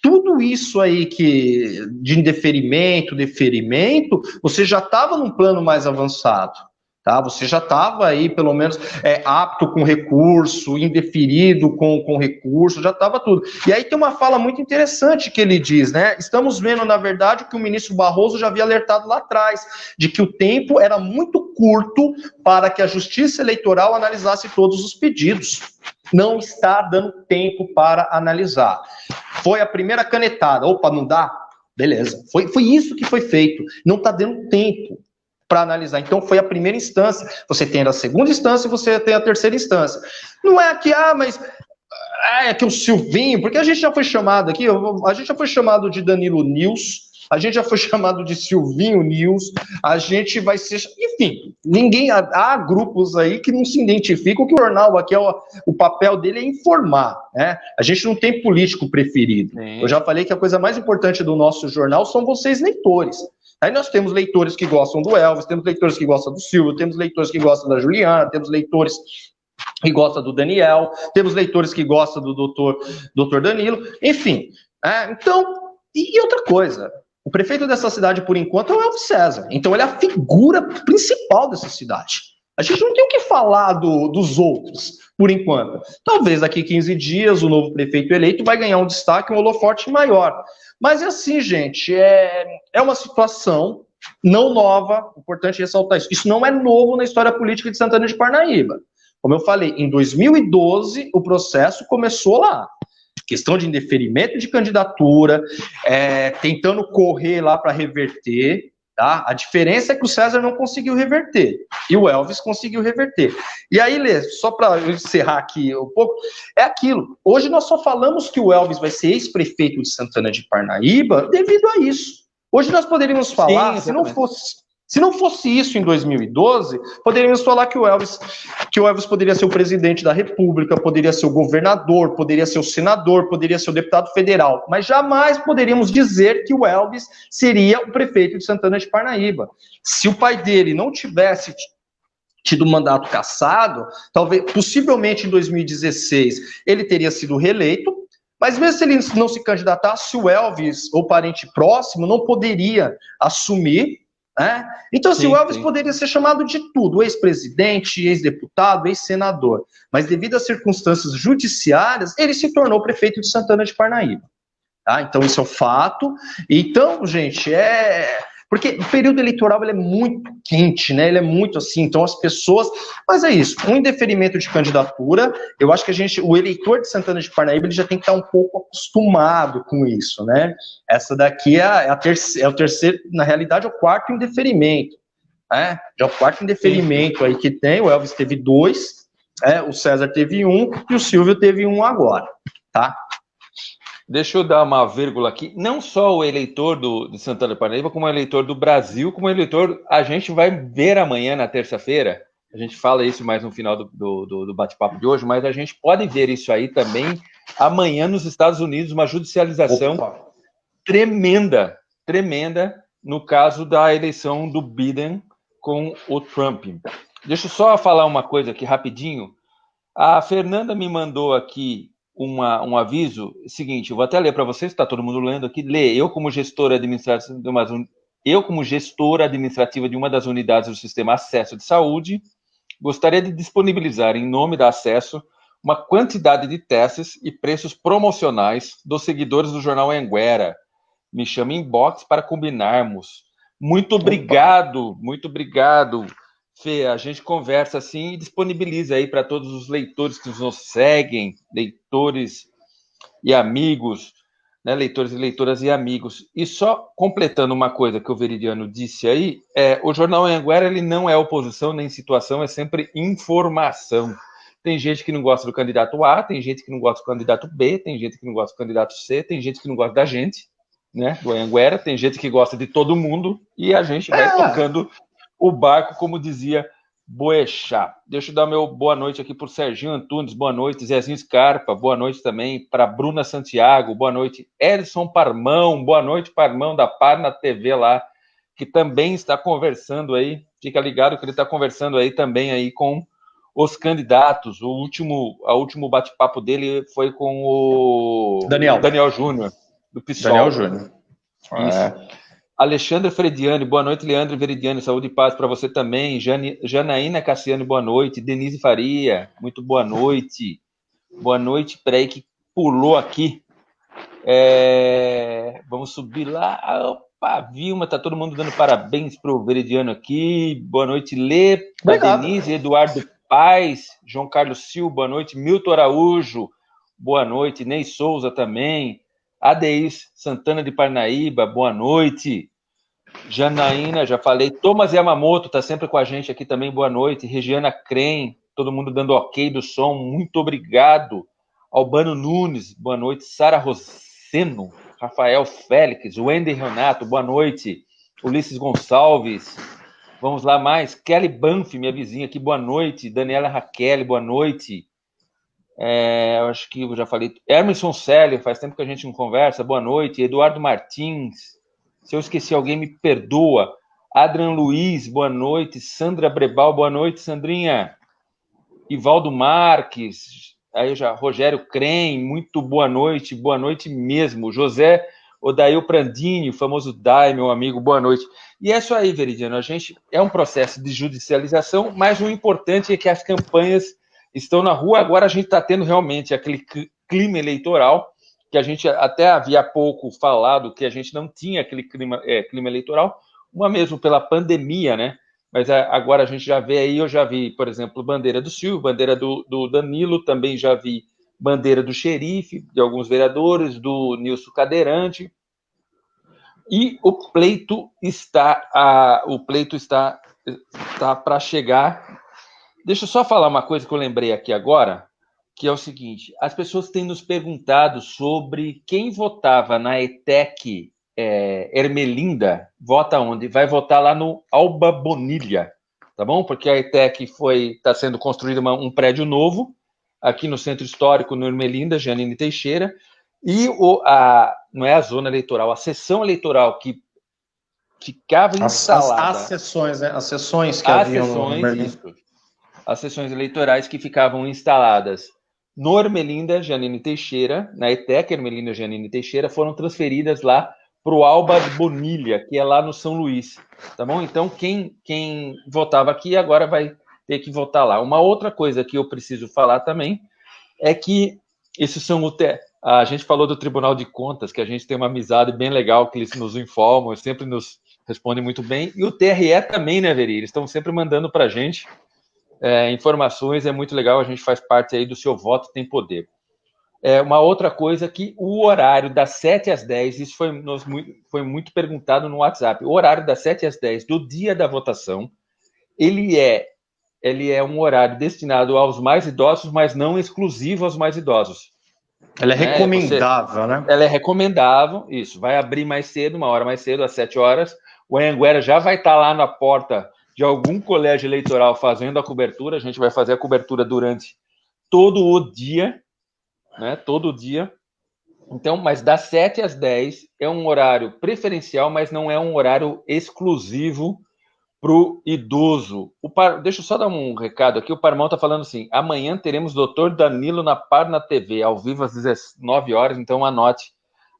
tudo isso aí de indeferimento, deferimento, você já estava num plano mais avançado. Tá? Você já estava aí, pelo menos, apto com recurso, indeferido com recurso, já estava tudo. E aí tem uma fala muito interessante que ele diz, né? Estamos vendo, na verdade, o que o ministro Barroso já havia alertado lá atrás, de que o tempo era muito curto para que a Justiça Eleitoral analisasse todos os pedidos. Não está dando tempo para analisar. Foi a primeira canetada. Opa, não dá? Beleza. Foi isso que foi feito. Não está dando tempo para analisar. Então, foi a primeira instância. Você tem a segunda instância e você tem a terceira instância. Não é que, mas é que o Silvinho, porque a gente já foi chamado aqui, a gente já foi chamado de Danilo News, a gente já foi chamado de Silvinho News, a gente vai ser... Enfim, há grupos aí que não se identificam, que o jornal aqui, o papel dele é informar, né? A gente não tem político preferido. Sim. Eu já falei que a coisa mais importante do nosso jornal são vocês, leitores. Aí nós temos leitores que gostam do Elvis, temos leitores que gostam do Silvio, temos leitores que gostam da Juliana, temos leitores que gostam do Daniel, temos leitores que gostam do doutor Danilo, enfim. Então, e outra coisa, o prefeito dessa cidade, por enquanto, é o Elvis César. Então, ele é a figura principal dessa cidade. A gente não tem o que falar dos outros, por enquanto. Talvez daqui 15 dias o novo prefeito eleito vai ganhar um destaque, um holofote maior. Mas é assim, gente, é uma situação não nova, importante ressaltar isso. Isso não é novo na história política de Santana de Parnaíba. Como eu falei, em 2012 o processo começou lá. Questão de indeferimento de candidatura, tentando correr lá para reverter, tá? A diferença é que o César não conseguiu reverter, e o Elvis conseguiu reverter. E aí, Lê, só para encerrar aqui um pouco, é aquilo. Hoje nós só falamos que o Elvis vai ser ex-prefeito de Santana de Parnaíba devido a isso. Hoje nós poderíamos falar, sim, se não fosse isso em 2012, poderíamos falar que o Elvis poderia ser o presidente da República, poderia ser o governador, poderia ser o senador, poderia ser o deputado federal, mas jamais poderíamos dizer que o Elvis seria o prefeito de Santana de Parnaíba. Se o pai dele não tivesse tido mandato cassado, possivelmente em 2016 ele teria sido reeleito, mas mesmo se ele não se candidatasse, o Elvis, ou parente próximo, não poderia assumir. Então, assim, o Elvis poderia ser chamado de tudo, ex-presidente, ex-deputado, ex-senador, mas devido às circunstâncias judiciárias, ele se tornou prefeito de Santana de Parnaíba. Tá? Então, isso é um fato. Então, gente, Porque o período eleitoral ele é muito quente, né? Ele é muito assim, então as pessoas... Mas é isso, um indeferimento de candidatura, eu acho que o eleitor de Santana de Parnaíba, ele já tem que estar um pouco acostumado com isso, né? Essa daqui é o terceiro, na realidade, é o quarto indeferimento, né? Já é o quarto indeferimento aí que tem, o Elvis teve 2, o César teve 1 e o Silvio teve 1 agora, tá? Deixa eu dar uma vírgula aqui. Não só o eleitor de Santana de Parnaíba, como o eleitor do Brasil, como o eleitor... A gente vai ver amanhã, na terça-feira, a gente fala isso mais no final do bate-papo de hoje, mas a gente pode ver isso aí também amanhã nos Estados Unidos, uma judicialização tremenda, tremenda, no caso da eleição do Biden com o Trump. Deixa eu só falar uma coisa aqui rapidinho. A Fernanda me mandou aqui um aviso seguinte, eu vou até ler para vocês, está todo mundo lendo aqui. Eu como gestora administrativa de uma das unidades do Sistema Acesso de Saúde, gostaria de disponibilizar, em nome da Acesso, uma quantidade de testes e preços promocionais dos seguidores do Jornal Anhanguera. Me chame inbox para combinarmos. Muito obrigado, Fê, a gente conversa assim e disponibiliza aí para todos os leitores que nos seguem, leitores e amigos, né, leitores e leitoras e amigos. E só completando uma coisa que o Veridiano disse aí, o Jornal Anhanguera, ele não é oposição nem situação, é sempre informação. Tem gente que não gosta do candidato A, tem gente que não gosta do candidato B, tem gente que não gosta do candidato C, tem gente que não gosta da gente, né, do Anhanguera, tem gente que gosta de todo mundo, e a gente vai tocando o barco, como dizia Boechat. Deixa eu dar meu boa noite aqui para o Serginho Antunes, boa noite, Zezinho Scarpa, boa noite também para Bruna Santiago, boa noite, Edson Parmão, boa noite, Parmão da Parna TV lá, que também está conversando aí, fica ligado que ele está conversando aí também aí com os candidatos. O último bate-papo dele foi com o Daniel Júnior, do PSOL. Daniel Júnior. Isso. Alexandre Frediani, boa noite, Leandro Veridiani, saúde e paz para você também. Janaína Cassiano, boa noite. Denise Faria, muito boa noite. Boa noite, peraí que pulou aqui. Vamos subir lá. Opa, Vilma, tá todo mundo dando parabéns pro Veridiano aqui. Boa noite, Lê, Denise, Eduardo Paz, João Carlos Silva, boa noite. Milton Araújo, boa noite. Ney Souza também. Adeís Santana de Parnaíba, boa noite. Janaína, já falei. Thomas Yamamoto está sempre com a gente aqui também, boa noite. Regiana Crem, todo mundo dando ok do som, muito obrigado. Albano Nunes, boa noite. Sara Roseno, Rafael Félix, Wendy Renato, boa noite. Ulisses Gonçalves, vamos lá mais. Kelly Banff, minha vizinha aqui, boa noite. Daniela Raquel, boa noite. Eu acho que eu já falei. Emerson Célio, faz tempo que a gente não conversa, boa noite. Eduardo Martins, se eu esqueci alguém, me perdoa. Adrian Luiz, boa noite. Sandra Brebal, boa noite, Sandrinha. Ivaldo Marques, aí já, Rogério Crem, muito boa noite mesmo. José Odail Prandini, o famoso Dai, meu amigo, boa noite. E é isso aí, Veridiano, a gente é um processo de judicialização, mas o importante é que as campanhas estão na rua. Agora a gente está tendo realmente aquele clima eleitoral, que a gente até havia pouco falado que a gente não tinha aquele clima eleitoral, uma mesmo pela pandemia, né? Mas agora a gente já vê aí, eu já vi, por exemplo, bandeira do Silvio, bandeira do Danilo, também já vi bandeira do xerife, de alguns vereadores, do Nilson Cadeirante, e o pleito está para chegar. Deixa eu só falar uma coisa que eu lembrei aqui agora, que é o seguinte, as pessoas têm nos perguntado sobre quem votava na ETEC Ermelinda, vota onde? Vai votar lá no Alba Bonilha, tá bom? Porque a ETEC está sendo construído um prédio novo, aqui no Centro Histórico, no Ermelinda, Janine Teixeira, e não é a zona eleitoral, a seção eleitoral que ficava instalada... As sessões, né? As sessões que haviam no Ermelinda. As sessões eleitorais que ficavam instaladas no Ermelinda Janine Teixeira, na ETEC Ermelinda Janine Teixeira, foram transferidas lá para o Alba Bonilha, que é lá no São Luís, tá bom? Então, quem votava aqui agora vai ter que votar lá. Uma outra coisa que eu preciso falar também é que esses são a gente falou do Tribunal de Contas, que a gente tem uma amizade bem legal, que eles nos informam, sempre nos responde muito bem. E o TRE também, né, Veri? Eles estão sempre mandando para a gente informações, é muito legal, a gente faz parte aí do Seu Voto Tem Poder. Uma outra coisa que o horário das 7 às 10, isso foi muito perguntado no WhatsApp, o horário das 7 às 10 do dia da votação, ele é um horário destinado aos mais idosos, mas não exclusivo aos mais idosos. Ela é recomendável, né? Ela é recomendável, isso. Vai abrir mais cedo, uma hora mais cedo, às 7 horas. O Anhanguera já vai estar lá na porta de algum colégio eleitoral fazendo a cobertura. A gente vai fazer a cobertura durante todo o dia, né? Todo dia. Então, mas das 7 às 10 é um horário preferencial, mas não é um horário exclusivo para o idoso. Deixa eu só dar um recado aqui. O Parmão está falando assim: amanhã teremos o Dr. Danilo na Parna TV, ao vivo às 19 horas. Então, anote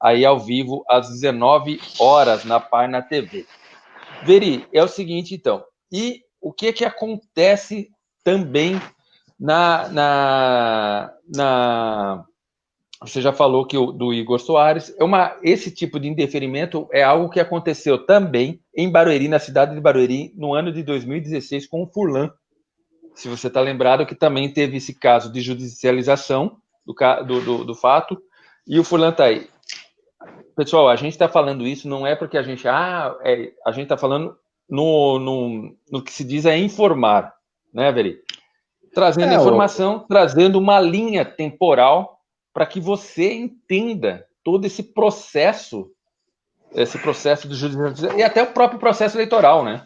aí ao vivo às 19 horas na Parna TV. Veri, é o seguinte, então. E o que acontece também você já falou que do Igor Soares. Esse tipo de indeferimento é algo que aconteceu também em Barueri, na cidade de Barueri, no ano de 2016, com o Furlan. Se você está lembrado, que também teve esse caso de judicialização do fato, e o Furlan está aí. Pessoal, a gente está falando isso, não é porque a gente está falando no que se diz informar, né, Veri? Trazendo informação, trazendo uma linha temporal para que você entenda todo esse processo do judicialização e até o próprio processo eleitoral, né?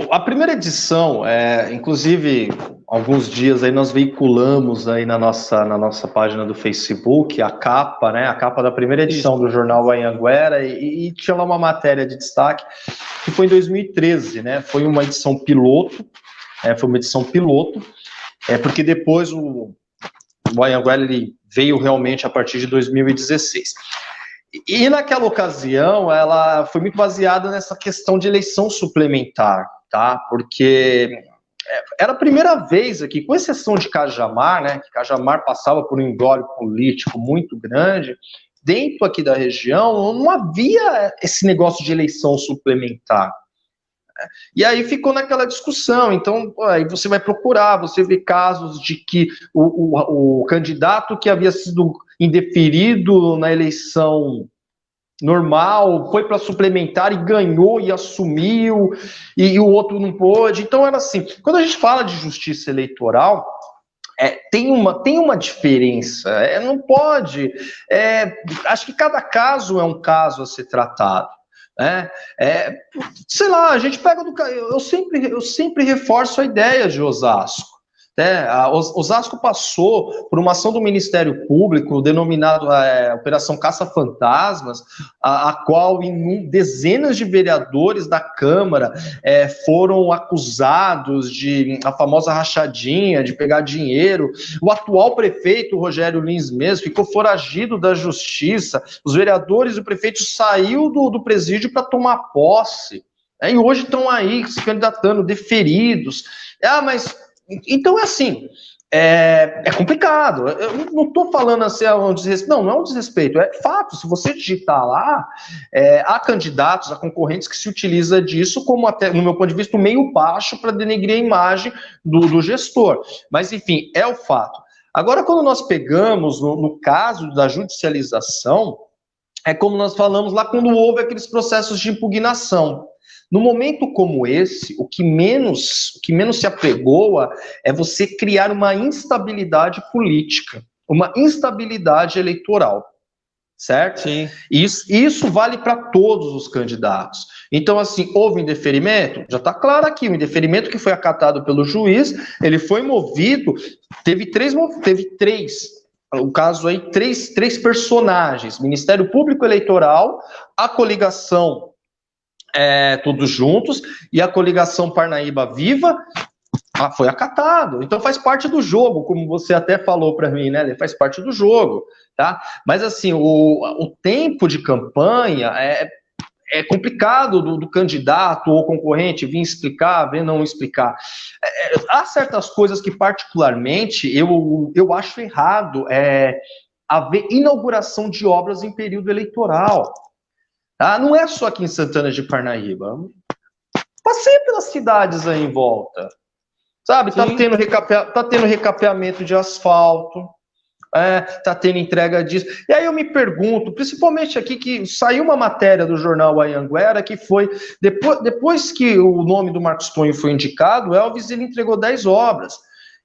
A primeira edição, inclusive, alguns dias aí nós veiculamos aí na nossa página do Facebook a capa, né? A capa da primeira edição do jornal Anhanguera e tinha lá uma matéria de destaque que foi em 2013, né? Foi uma edição piloto, porque depois o Anhanguera ele veio realmente a partir de 2016. E naquela ocasião, ela foi muito baseada nessa questão de eleição suplementar, tá? Porque era a primeira vez aqui, com exceção de Cajamar, né? Que Cajamar passava por um imbróglio político muito grande, dentro aqui da região não havia esse negócio de eleição suplementar. E aí ficou naquela discussão. Então, aí você vai procurar, você vê casos de que o candidato que havia sido indeferido na eleição normal foi para suplementar e ganhou e assumiu, e o outro não pôde. Então era assim, quando a gente fala de justiça eleitoral, tem uma diferença, não pode, acho que cada caso é um caso a ser tratado. Sei lá, a gente pega eu sempre reforço a ideia de Osasco. Osasco passou por uma ação do Ministério Público denominada Operação Caça-Fantasmas, a qual dezenas de vereadores da Câmara foram acusados de a famosa rachadinha, de pegar dinheiro. O atual prefeito, Rogério Lins mesmo, ficou foragido da justiça. Os vereadores e o prefeito saiu do presídio para tomar posse. E hoje estão aí se candidatando, deferidos. Mas então assim, é complicado. Eu não estou falando assim, um desrespeito. Não é um desrespeito, é fato. Se você digitar lá, há candidatos, há concorrentes que se utiliza disso como, até, no meu ponto de vista, um meio baixo para denegrir a imagem do gestor. Mas, enfim, é o fato. Agora, quando nós pegamos, no caso da judicialização, é como nós falamos lá quando houve aqueles processos de impugnação. No momento como esse, o que menos se apregoa é você criar uma instabilidade política, uma instabilidade eleitoral, certo? Sim. Isso vale para todos os candidatos. Então, assim, houve indeferimento? Já está claro aqui, o indeferimento que foi acatado pelo juiz, ele foi movido, teve três, o caso aí, três personagens, Ministério Público Eleitoral, a coligação todos juntos, e a coligação Parnaíba Viva foi acatado. Então faz parte do jogo, como você até falou para mim, né? Faz parte do jogo, tá? Mas assim, o tempo de campanha é complicado do candidato ou concorrente vir explicar, vir não explicar. Há certas coisas que particularmente eu acho errado haver inauguração de obras em período eleitoral. Tá? Não é só aqui em Santana de Parnaíba. Passei pelas cidades aí em volta. Sabe, tá tendo recapeamento de asfalto, tá tendo entrega disso. E aí eu me pergunto, principalmente aqui, que saiu uma matéria do jornal Anhanguera, que foi, depois que o nome do Marcos Tonho foi indicado, o Elvis ele entregou 10 obras,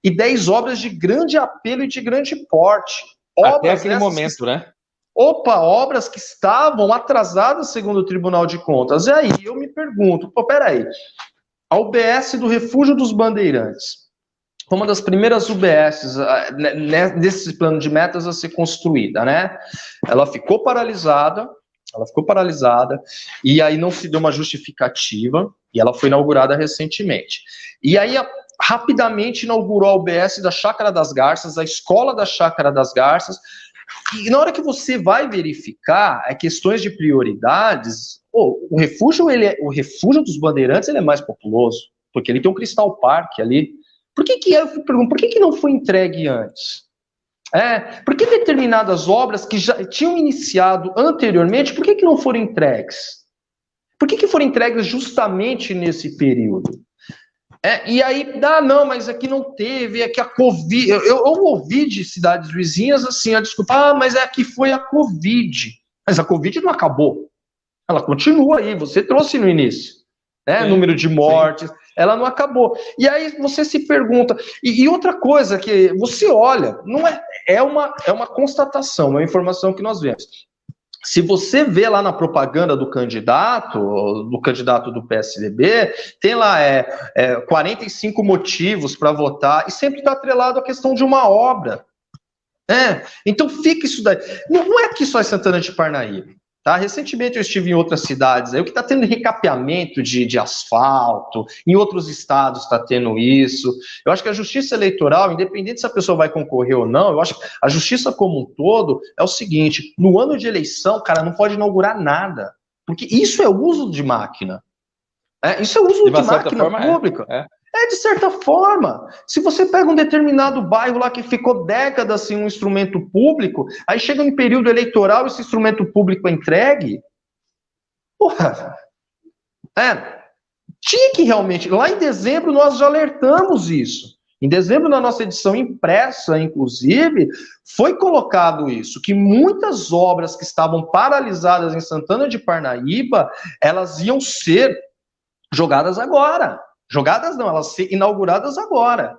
e 10 obras de grande apelo e de grande porte. Até aquele momento, né? Obras que estavam atrasadas segundo o Tribunal de Contas. E aí eu me pergunto, peraí, a UBS do Refúgio dos Bandeirantes, uma das primeiras UBSs desse plano de metas a ser construída, né? Ela ficou paralisada, e aí não se deu uma justificativa, e ela foi inaugurada recentemente. E aí, rapidamente, inaugurou a UBS da Chácara das Garças, a Escola da Chácara das Garças, e na hora que você vai verificar questões de prioridades, o refúgio dos Bandeirantes ele é mais populoso, porque ele tem um Crystal Park ali. Por que não foi entregue antes? Por que determinadas obras que já tinham iniciado anteriormente, por que não foram entregues? Por que foram entregues justamente nesse período? E aí, não, mas aqui não teve, é que a Covid... Eu ouvi de cidades vizinhas assim, a desculpa, mas aqui foi a Covid. Mas a Covid não acabou. Ela continua aí, você trouxe no início. Número de mortes, ela não acabou. E aí você se pergunta... E outra coisa que você olha, não é uma constatação, uma informação que nós vemos. Se você vê lá na propaganda do candidato do PSDB, tem lá 45 motivos para votar, e sempre está atrelado à questão de uma obra. Então fica isso daí. Não é aqui só em Santana de Parnaíba. Tá? Recentemente eu estive em outras cidades, aí o que está tendo recapeamento de asfalto, em outros estados está tendo isso. Eu acho que a justiça eleitoral, independente se a pessoa vai concorrer ou não, eu acho que a justiça como um todo é o seguinte: no ano de eleição, cara, não pode inaugurar nada, porque isso é uso de máquina. Isso é uso de máquina pública. De certa forma, se você pega um determinado bairro lá que ficou décadas sem um instrumento público, aí chega um período eleitoral e esse instrumento público é entregue, tinha que realmente... Lá em dezembro nós já alertamos isso. Em dezembro, na nossa edição impressa, inclusive, foi colocado isso, que muitas obras que estavam paralisadas em Santana de Parnaíba, elas iam ser jogadas agora. Jogadas não, elas ser inauguradas agora.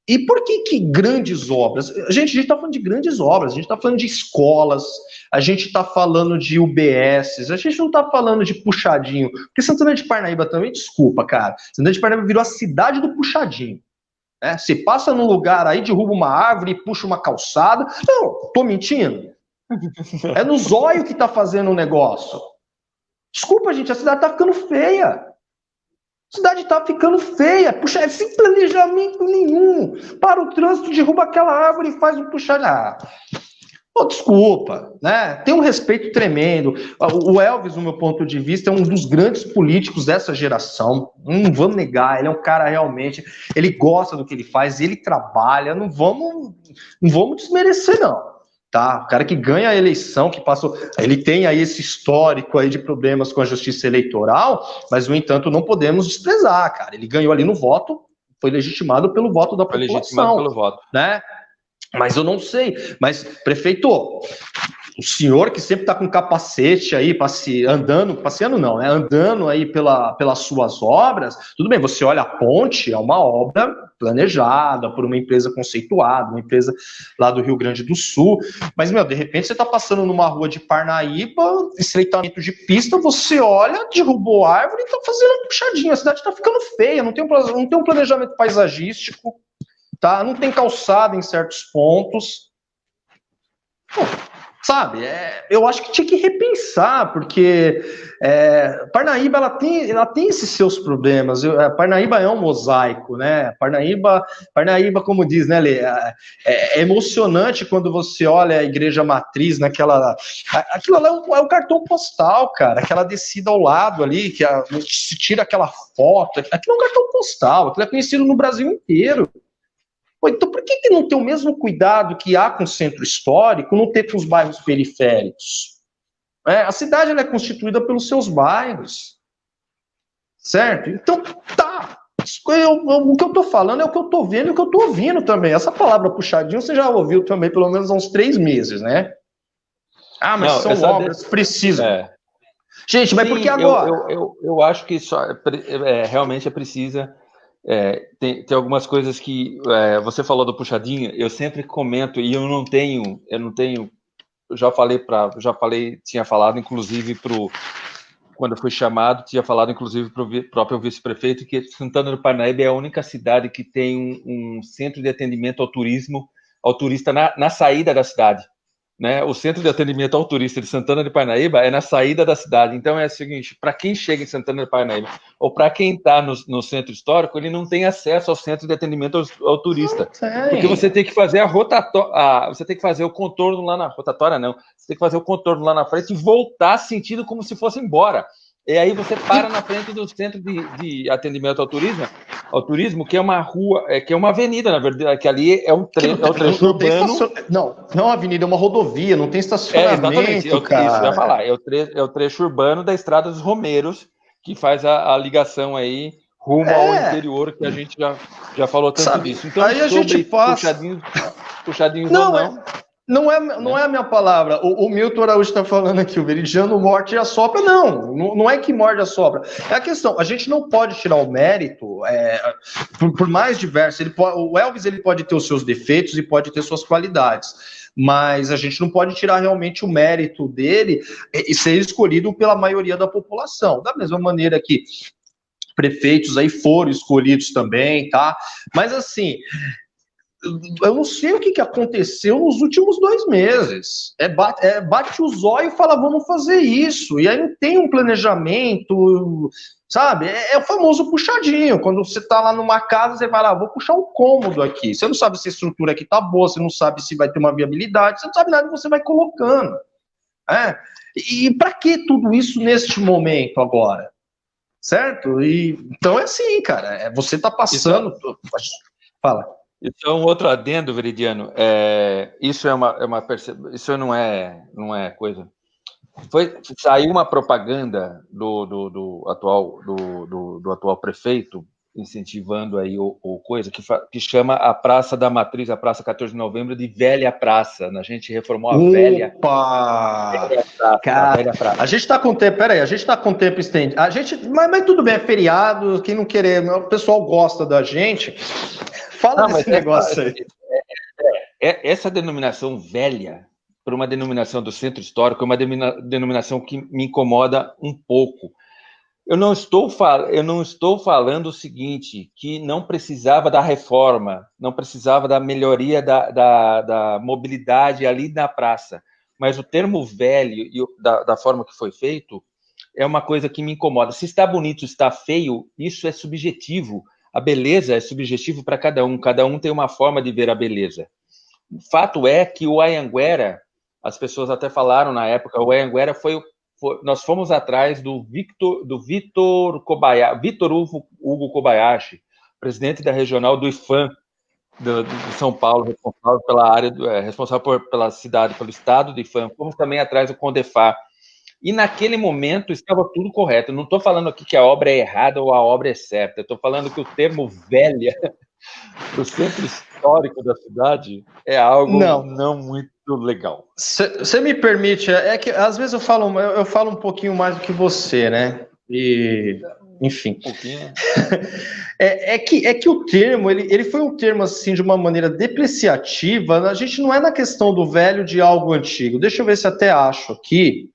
E por que grandes obras? A gente está falando de grandes obras, a gente está falando de escolas, a gente está falando de UBSs, a gente não está falando de puxadinho. Porque Santana de Parnaíba também, desculpa, cara, Santana de Parnaíba virou a cidade do puxadinho. Você passa num lugar aí, derruba uma árvore e puxa uma calçada. Não, tô mentindo? É no zóio que tá fazendo o negócio. Desculpa, gente, a cidade tá ficando feia. A cidade está ficando feia, puxa, sem planejamento nenhum. Para o trânsito, derruba aquela árvore e faz um puxar. Desculpa, né? Tem um respeito tremendo. O Elvis, no meu ponto de vista, é um dos grandes políticos dessa geração. Não vamos negar, ele é um cara realmente... Ele gosta do que ele faz, ele trabalha, não vamos desmerecer, não. Tá? O cara que ganha a eleição, que passou, ele tem aí esse histórico aí de problemas com a justiça eleitoral, mas, no entanto, não podemos desprezar, cara. Ele ganhou ali no voto, foi legitimado pelo voto da população. Foi legitimado pelo voto. Né? Mas eu não sei. Mas, prefeito, o senhor que sempre está com capacete aí, passeando não, né? Andando aí pelas suas obras, tudo bem, você olha a ponte, é uma obra planejada por uma empresa conceituada, uma empresa lá do Rio Grande do Sul, mas, de repente você está passando numa rua de Parnaíba, estreitamento de pista, você olha, derrubou a árvore e está fazendo um puxadinho, a cidade está ficando feia, não tem um planejamento paisagístico, tá? Não tem calçada em certos pontos. Sabe, eu acho que tinha que repensar, porque Parnaíba ela tem esses seus problemas. Parnaíba é um mosaico, né? Parnaíba, como diz, né, Lê? É emocionante quando você olha a igreja matriz naquela... Aquilo lá é um cartão postal, cara. Aquela descida ao lado ali, que se tira aquela foto. Aquilo é um cartão postal, aquilo é conhecido no Brasil inteiro. Então, por que não ter o mesmo cuidado que há com o centro histórico, não ter com os bairros periféricos? A cidade ela é constituída pelos seus bairros, certo? Então, tá. O que eu tô falando é o que eu tô vendo e o que eu tô ouvindo também. Essa palavra puxadinho você já ouviu também pelo menos há uns 3 meses, né? Ah, mas Não, são obras, precisam. é. Gente, mas por que Sim, agora? eu acho que só realmente precisa. Tem algumas coisas que você falou do puxadinho, eu sempre comento e eu não tenho, eu já falei, tinha falado inclusive quando eu fui chamado, tinha falado inclusive para o próprio vice-prefeito que Santana do Parnaíba é a única cidade que tem um centro de atendimento ao turista na saída da cidade. Né? O centro de atendimento ao turista de Santana de Parnaíba é na saída da cidade. Então é o seguinte, para quem chega em Santana de Parnaíba ou para quem está no centro histórico, ele não tem acesso ao centro de atendimento ao turista, porque você tem que fazer você tem que fazer o contorno lá na rotatória, não. Você tem que fazer o contorno lá na frente e voltar sentido como se fosse embora. E aí você para na frente do centro de atendimento ao turismo, que é uma rua, que é uma avenida, na verdade, que ali é o trecho urbano. Não é uma avenida, é uma rodovia, não tem estacionamento, exatamente, cara. Isso, eu ia falar, é o trecho urbano da Estrada dos Romeiros, que faz a ligação aí rumo ao interior, que a gente já falou tanto disso. Então, aí a gente passa... puxadinhos ou não... Não é a minha palavra. O Milton Araújo está falando aqui, o veridiano morde e assopra. Não é que morde e assopra. É a questão, a gente não pode tirar o mérito, por mais diverso. O Elvis ele pode ter os seus defeitos e pode ter suas qualidades, mas a gente não pode tirar realmente o mérito dele e ser escolhido pela maioria da população. Da mesma maneira que prefeitos aí foram escolhidos também, tá? Mas assim... eu não sei o que aconteceu nos últimos 2 meses. Bate o zóio e fala, vamos fazer isso. E aí não tem um planejamento, sabe? É o famoso puxadinho. Quando você está lá numa casa, você vai lá, vou puxar um cômodo aqui. Você não sabe se a estrutura aqui tá boa, você não sabe se vai ter uma viabilidade, você não sabe nada que você vai colocando. E para que tudo isso neste momento agora? Certo? Então é assim, cara. Você tá passando... Fala. Isso é um outro adendo, Veridiano. Isso isso não é coisa. Saiu uma propaganda do atual prefeito incentivando aí o coisa que chama a Praça da Matriz, a Praça 14 de Novembro, de Velha Praça. A gente reformou a velha praça. Cara, a velha praça. A gente está com tempo, peraí, a gente está com tempo estendido. Mas tudo bem, é feriado, quem não querer, o pessoal gosta da gente. Fala desse negócio aí. Essa denominação velha, por uma denominação do centro histórico, é uma denominação que me incomoda um pouco. Eu não estou falando o seguinte, que não precisava da reforma, não precisava da melhoria da mobilidade ali na praça, mas o termo velho e da forma que foi feito é uma coisa que me incomoda. Se está bonito, está feio, isso é subjetivo. A beleza é subjetivo para cada um tem uma forma de ver a beleza. O fato é que o Anhanguera, as pessoas até falaram na época, o Anhanguera nós fomos atrás do Vitor Hugo Kobayashi, presidente da regional do IFAM de São Paulo, responsável pela área, responsável pela cidade, pelo estado do IFAM. Fomos também atrás do CONDEFAR. E naquele momento estava tudo correto. Eu não estou falando aqui que a obra é errada ou a obra é certa. Eu estou falando que o termo velha do centro histórico da cidade é algo não muito legal. Você me permite, é que às vezes eu falo um pouquinho mais do que você, né? E, enfim. Um pouquinho. É que o termo, ele foi um termo assim de uma maneira depreciativa. A gente não é na questão do velho de algo antigo. Deixa eu ver se até acho aqui.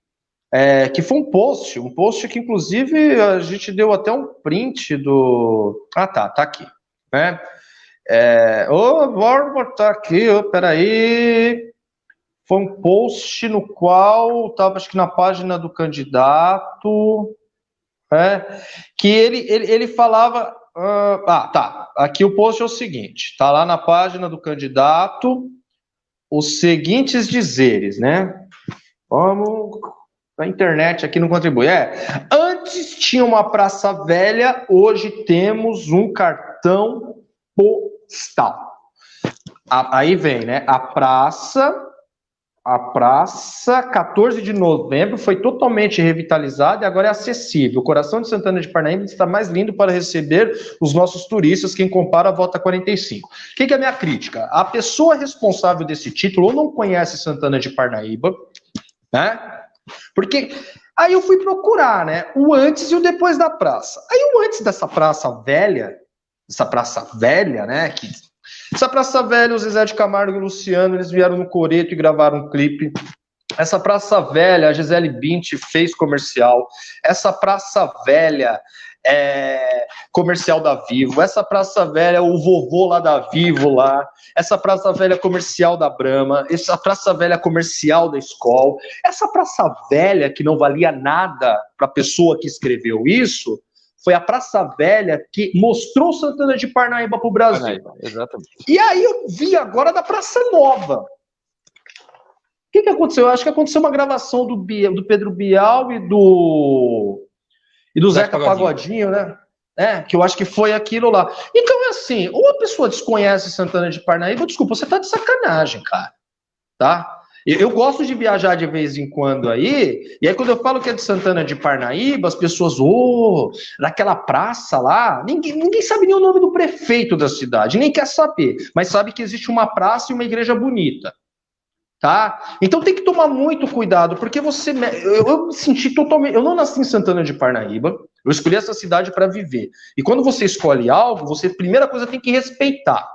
Que foi um post que inclusive a gente deu até um print do... tá aqui, né? Vou botar aqui, peraí. Foi um post no qual estava, acho que na página do candidato, que ele falava... tá, aqui o post é o seguinte, tá lá na página do candidato, os seguintes dizeres, né? Vamos... A internet aqui não contribui. Antes tinha uma praça velha, hoje temos um cartão postal. Aí vem, né? A praça A praça, 14 de novembro, foi totalmente revitalizada e agora é acessível. O coração de Santana de Parnaíba está mais lindo para receber os nossos turistas, quem compara a Volta 45. O que é a minha crítica? A pessoa responsável desse título ou não conhece Santana de Parnaíba, né? Porque aí eu fui procurar, né? O antes e o depois da praça. Aí o antes dessa praça velha, né? Essa Praça Velha, o Zezé de Camargo e o Luciano, eles vieram no Coreto e gravaram um clipe. Essa Praça Velha, a Gisele Bündchen fez comercial. Essa Praça Velha é comercial da Vivo. Essa Praça Velha, o vovô lá da Vivo lá. Essa Praça Velha comercial da Brahma. Essa Praça Velha comercial da Skol. Essa Praça Velha que não valia nada para a pessoa que escreveu isso, foi a Praça Velha que mostrou Santana de Parnaíba para o Brasil. Parnaíba, exatamente. E aí eu vi agora da Praça Nova. O que aconteceu? Eu acho que aconteceu uma gravação do Pedro Bial e do Zeca Pagodinho, né? Que eu acho que foi aquilo lá. Então é assim, ou a pessoa desconhece Santana de Parnaíba, desculpa, você tá de sacanagem, cara. Tá? Eu gosto de viajar de vez em quando aí, e aí quando eu falo que é de Santana de Parnaíba, as pessoas, naquela praça lá, ninguém sabe nem o nome do prefeito da cidade, nem quer saber, mas sabe que existe uma praça e uma igreja bonita, tá? Então tem que tomar muito cuidado, porque eu me senti totalmente, eu não nasci em Santana de Parnaíba, eu escolhi essa cidade para viver, e quando você escolhe algo, você, primeira coisa, tem que respeitar.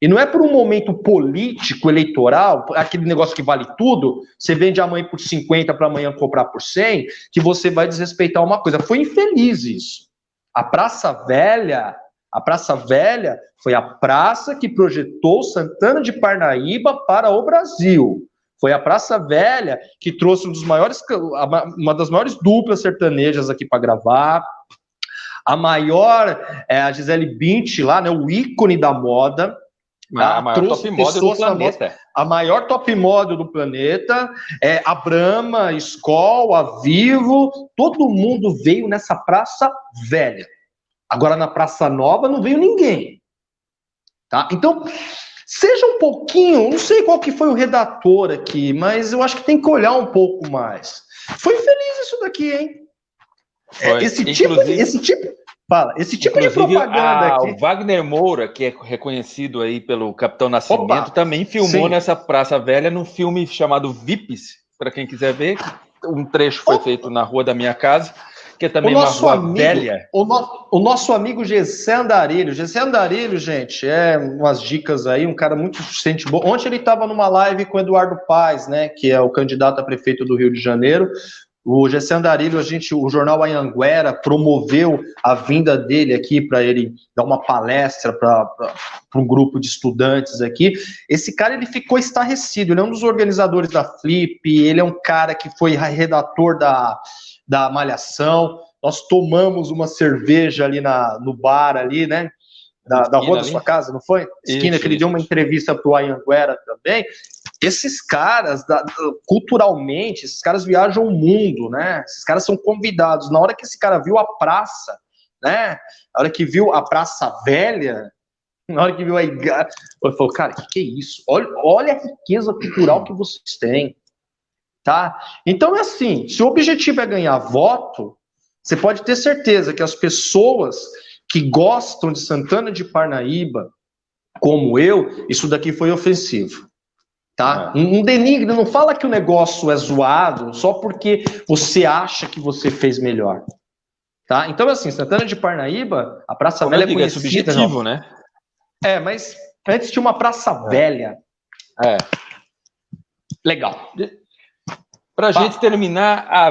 E não é por um momento político, eleitoral, aquele negócio que vale tudo, você vende a mãe por 50 para amanhã comprar por 100, que você vai desrespeitar uma coisa. Foi infeliz isso. A Praça Velha foi a praça que projetou Santana de Parnaíba para o Brasil. Foi a Praça Velha que trouxe uma das maiores duplas sertanejas aqui para gravar. A maior, a Gisele Bündchen lá, né, o ícone da moda. A maior top model do planeta. A maior top model do planeta, a Brahma, a Skol, a Vivo, todo mundo veio nessa Praça Velha. Agora na Praça Nova não veio ninguém. Tá? Então, seja um pouquinho, não sei qual que foi o redator aqui, mas eu acho que tem que olhar um pouco mais. Foi feliz isso daqui, hein? Esse tipo de propaganda aqui. O Wagner Moura, que é reconhecido aí pelo Capitão Nascimento, também filmou nessa Praça Velha num filme chamado Vips, para quem quiser ver. Um trecho foi feito na rua da minha casa, que é também uma rua velha. O nosso amigo Gessé Andarilho. Gessé Andarilho, gente, umas dicas aí, um cara muito gente boa. Ontem ele estava numa live com o Eduardo Paes, né, que é o candidato a prefeito do Rio de Janeiro. O Gessé Andarilho, o jornal Anhanguera promoveu a vinda dele aqui para ele dar uma palestra para um grupo de estudantes aqui. Esse cara, ele ficou estarrecido, ele é um dos organizadores da Flip, ele é um cara que foi redator da Malhação. Nós tomamos uma cerveja ali no bar ali, né? Da rua da sua casa, não foi? Esquina, que ele deu uma entrevista para o Anhanguera também. Esses caras, culturalmente, esses caras viajam o mundo, né? Esses caras são convidados. Na hora que esse cara viu a praça, né? Na hora que viu a Praça Velha, na hora que viu a igreja, ele falou, cara, que é isso? Olha a riqueza cultural que vocês têm, tá? Então é assim, se o objetivo é ganhar voto, você pode ter certeza que as pessoas que gostam de Santana de Parnaíba, como eu, isso daqui foi ofensivo. Tá? Não denigre, não fala que o negócio é zoado só porque você acha que você fez melhor. Tá? Então, assim, Santana de Parnaíba, a Praça Velha é conhecida... É subjetivo, né? Mas antes tinha uma Praça Velha. Legal. Para a gente terminar, a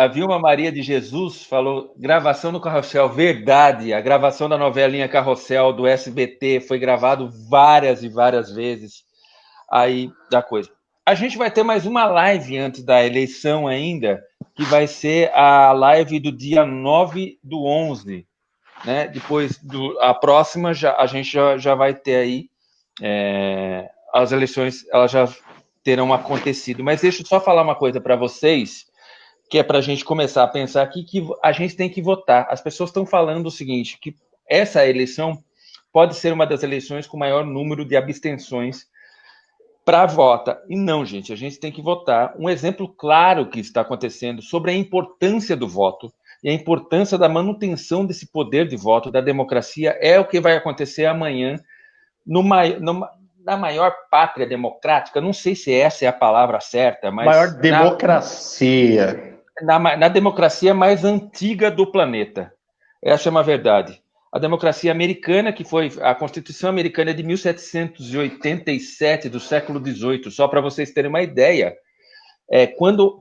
Vilma Maria de Jesus falou: gravação no Carrossel. Verdade, a gravação da novelinha Carrossel do SBT foi gravado várias e várias vezes. Aí da coisa. A gente vai ter mais uma live antes da eleição ainda, que vai ser a live do dia 9/11, né? Depois a próxima a gente já vai ter aí as eleições, elas já terão acontecido. Mas deixa eu só falar uma coisa para vocês, que é para a gente começar a pensar aqui, que a gente tem que votar. As pessoas estão falando o seguinte, que essa eleição pode ser uma das eleições com maior número de abstenções para vota. E não, gente, a gente tem que votar. Um exemplo claro que está acontecendo sobre a importância do voto e a importância da manutenção desse poder de voto, da democracia, é o que vai acontecer amanhã na maior pátria democrática. Não sei se essa é a palavra certa, mas... Maior democracia. Na democracia mais antiga do planeta. Essa é uma verdade. A democracia americana, que foi a Constituição Americana de 1787, do século XVIII, só para vocês terem uma ideia, quando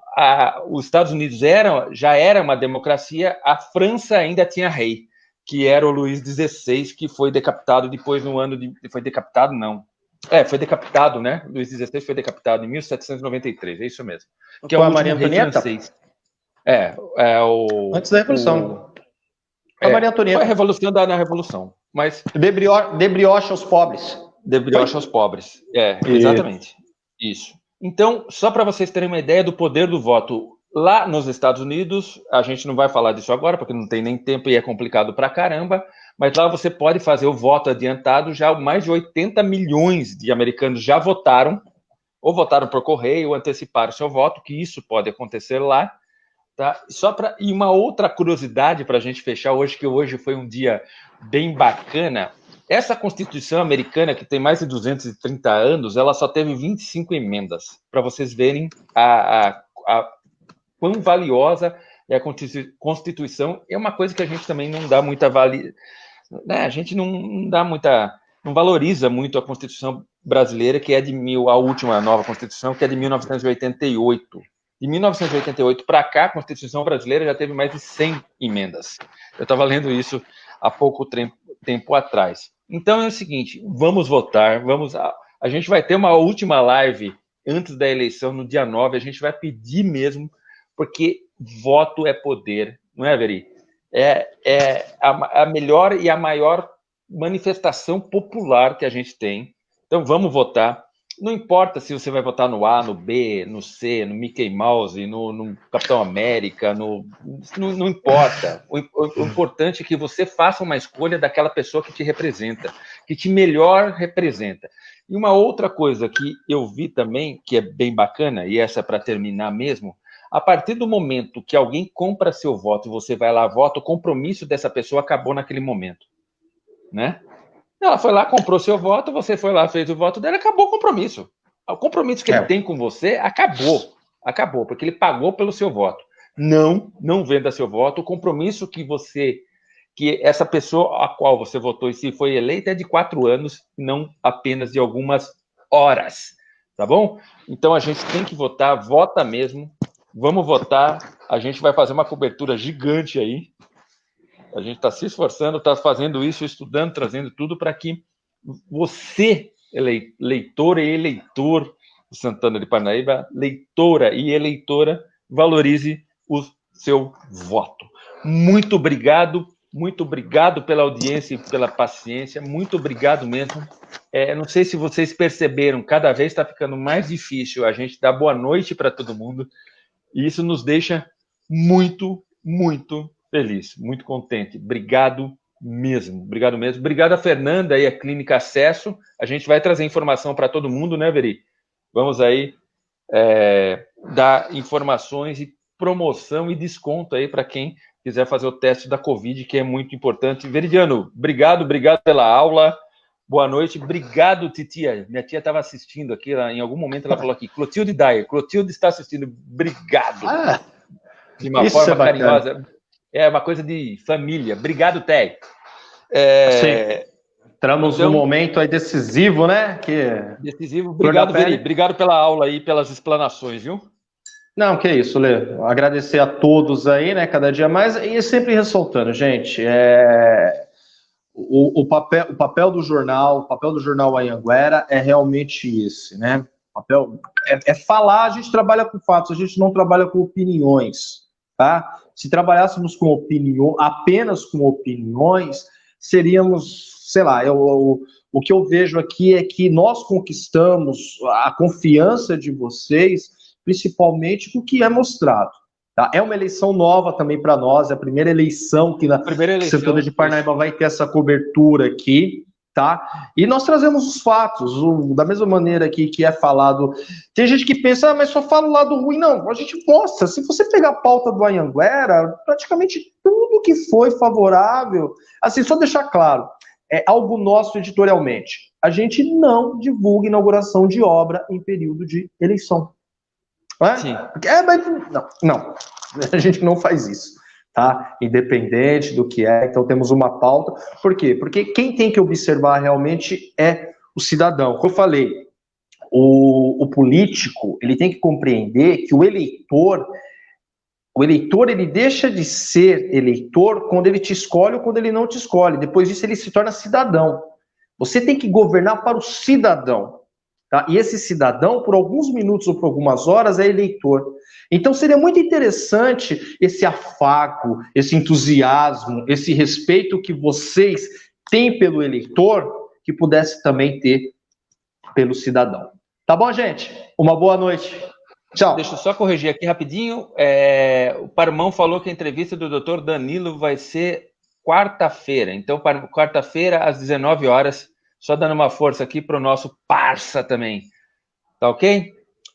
os Estados Unidos já era uma democracia, a França ainda tinha rei, que era o Luís XVI, que foi decapitado depois no ano de... Foi decapitado, não. Foi decapitado, né? Luís XVI foi decapitado em 1793, é isso mesmo. Que é o último rei francês. Antes da Revolução. A Maria Antonieta. Foi a revolução na Revolução. Mas... Debriocha aos pobres. Debriocha aos pobres. Exatamente. Isso. Então, só para vocês terem uma ideia do poder do voto, lá nos Estados Unidos, a gente não vai falar disso agora, porque não tem nem tempo e é complicado pra caramba, mas lá você pode fazer o voto adiantado, já mais de 80 milhões de americanos já votaram, ou votaram por correio, ou anteciparam seu voto, que isso pode acontecer lá. Tá? E uma outra curiosidade para a gente fechar hoje, que hoje foi um dia bem bacana, essa Constituição americana, que tem mais de 230 anos, ela só teve 25 emendas, para vocês verem quão valiosa é a Constituição. É uma coisa que a gente também não dá muita né? A gente não valoriza muito a Constituição brasileira, que é a última nova Constituição, que é de 1988. De 1988 para cá, a Constituição brasileira já teve mais de 100 emendas. Eu estava lendo isso há pouco tempo atrás. Então é o seguinte, vamos votar, a gente vai ter uma última live antes da eleição, no dia 9, a gente vai pedir mesmo, porque voto é poder, não é, Veri? É a melhor e a maior manifestação popular que a gente tem. Então vamos votar. Não importa se você vai votar no A, no B, no C, no Mickey Mouse, no Capitão América, não importa. O importante é que você faça uma escolha daquela pessoa que te representa, que te melhor representa. E uma outra coisa que eu vi também, que é bem bacana, e essa é para terminar mesmo, a partir do momento que alguém compra seu voto e você vai lá, vota, o compromisso dessa pessoa acabou naquele momento, né? Ela foi lá, comprou seu voto, você foi lá, fez o voto dela, acabou o compromisso. O compromisso que ele tem com você acabou, porque ele pagou pelo seu voto. Não venda seu voto. O compromisso que essa pessoa a qual você votou e se foi eleita é de 4 anos, não apenas de algumas horas, tá bom? Então a gente tem que votar, vota mesmo, vamos votar, a gente vai fazer uma cobertura gigante aí. A gente está se esforçando, está fazendo isso, estudando, trazendo tudo para que você, leitora e eleitor de Santana de Parnaíba, leitora e eleitora, valorize o seu voto. Muito obrigado pela audiência e pela paciência, muito obrigado mesmo. Não sei se vocês perceberam, cada vez está ficando mais difícil a gente dar boa noite para todo mundo, e isso nos deixa muito, muito feliz, muito contente. Obrigado mesmo. Obrigado a Fernanda e a Clínica Acesso. A gente vai trazer informação para todo mundo, né, Veri? Vamos aí dar informações e promoção e desconto aí para quem quiser fazer o teste da Covid, que é muito importante. Veridiano, obrigado pela aula. Boa noite. Obrigado, titia. Minha tia estava assistindo aqui, em algum momento ela falou aqui, Clotilde Dyer, Clotilde está assistindo. Obrigado. De uma forma carinhosa. É uma coisa de família. Obrigado, Té. Sim. Entramos num momento aí decisivo, né? Decisivo. Obrigado, Veri. Obrigado pela aula aí, pelas explanações, viu? Não, que isso, Lê. Agradecer a todos aí, né? Cada dia mais. E sempre ressaltando, gente, o papel do jornal, Anhanguera é realmente esse, né? O papel é falar, a gente trabalha com fatos, a gente não trabalha com opiniões, tá? Se trabalhássemos com apenas com opiniões, seríamos, sei lá, o que eu vejo aqui é que nós conquistamos a confiança de vocês, principalmente com o que é mostrado. Tá? É uma eleição nova também para nós, é a primeira eleição que Santana de Parnaíba vai ter essa cobertura aqui. tá? E nós trazemos os fatos, da mesma maneira que é falado. Tem gente que pensa, mas só fala o lado ruim. Não, a gente mostra. Se você pegar a pauta do Anhanguera, praticamente tudo que foi favorável, assim, só deixar claro, é algo nosso editorialmente. A gente não divulga inauguração de obra em período de eleição. Não é? Sim. Mas não, a gente não faz isso. Tá? Independente do que é, então temos uma pauta. Por quê? Porque quem tem que observar realmente é o cidadão. Como eu falei, o político, ele tem que compreender que o eleitor ele deixa de ser eleitor quando ele te escolhe ou quando ele não te escolhe. Depois disso ele se torna cidadão. Você tem que governar para o cidadão. Tá? E esse cidadão, por alguns minutos ou por algumas horas, é eleitor. Então seria muito interessante esse afago, esse entusiasmo, esse respeito que vocês têm pelo eleitor, que pudesse também ter pelo cidadão. Tá bom, gente? Uma boa noite. Tchau. Deixa eu só corrigir aqui rapidinho. O Parmão falou que a entrevista do Dr. Danilo vai ser quarta-feira. Então, quarta-feira, às 19 horas. Só dando uma força aqui para o nosso parça também. Tá ok?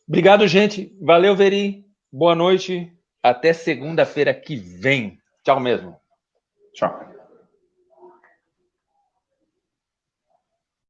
Obrigado, gente. Valeu, Veri. Boa noite. Até segunda-feira que vem. Tchau mesmo. Tchau.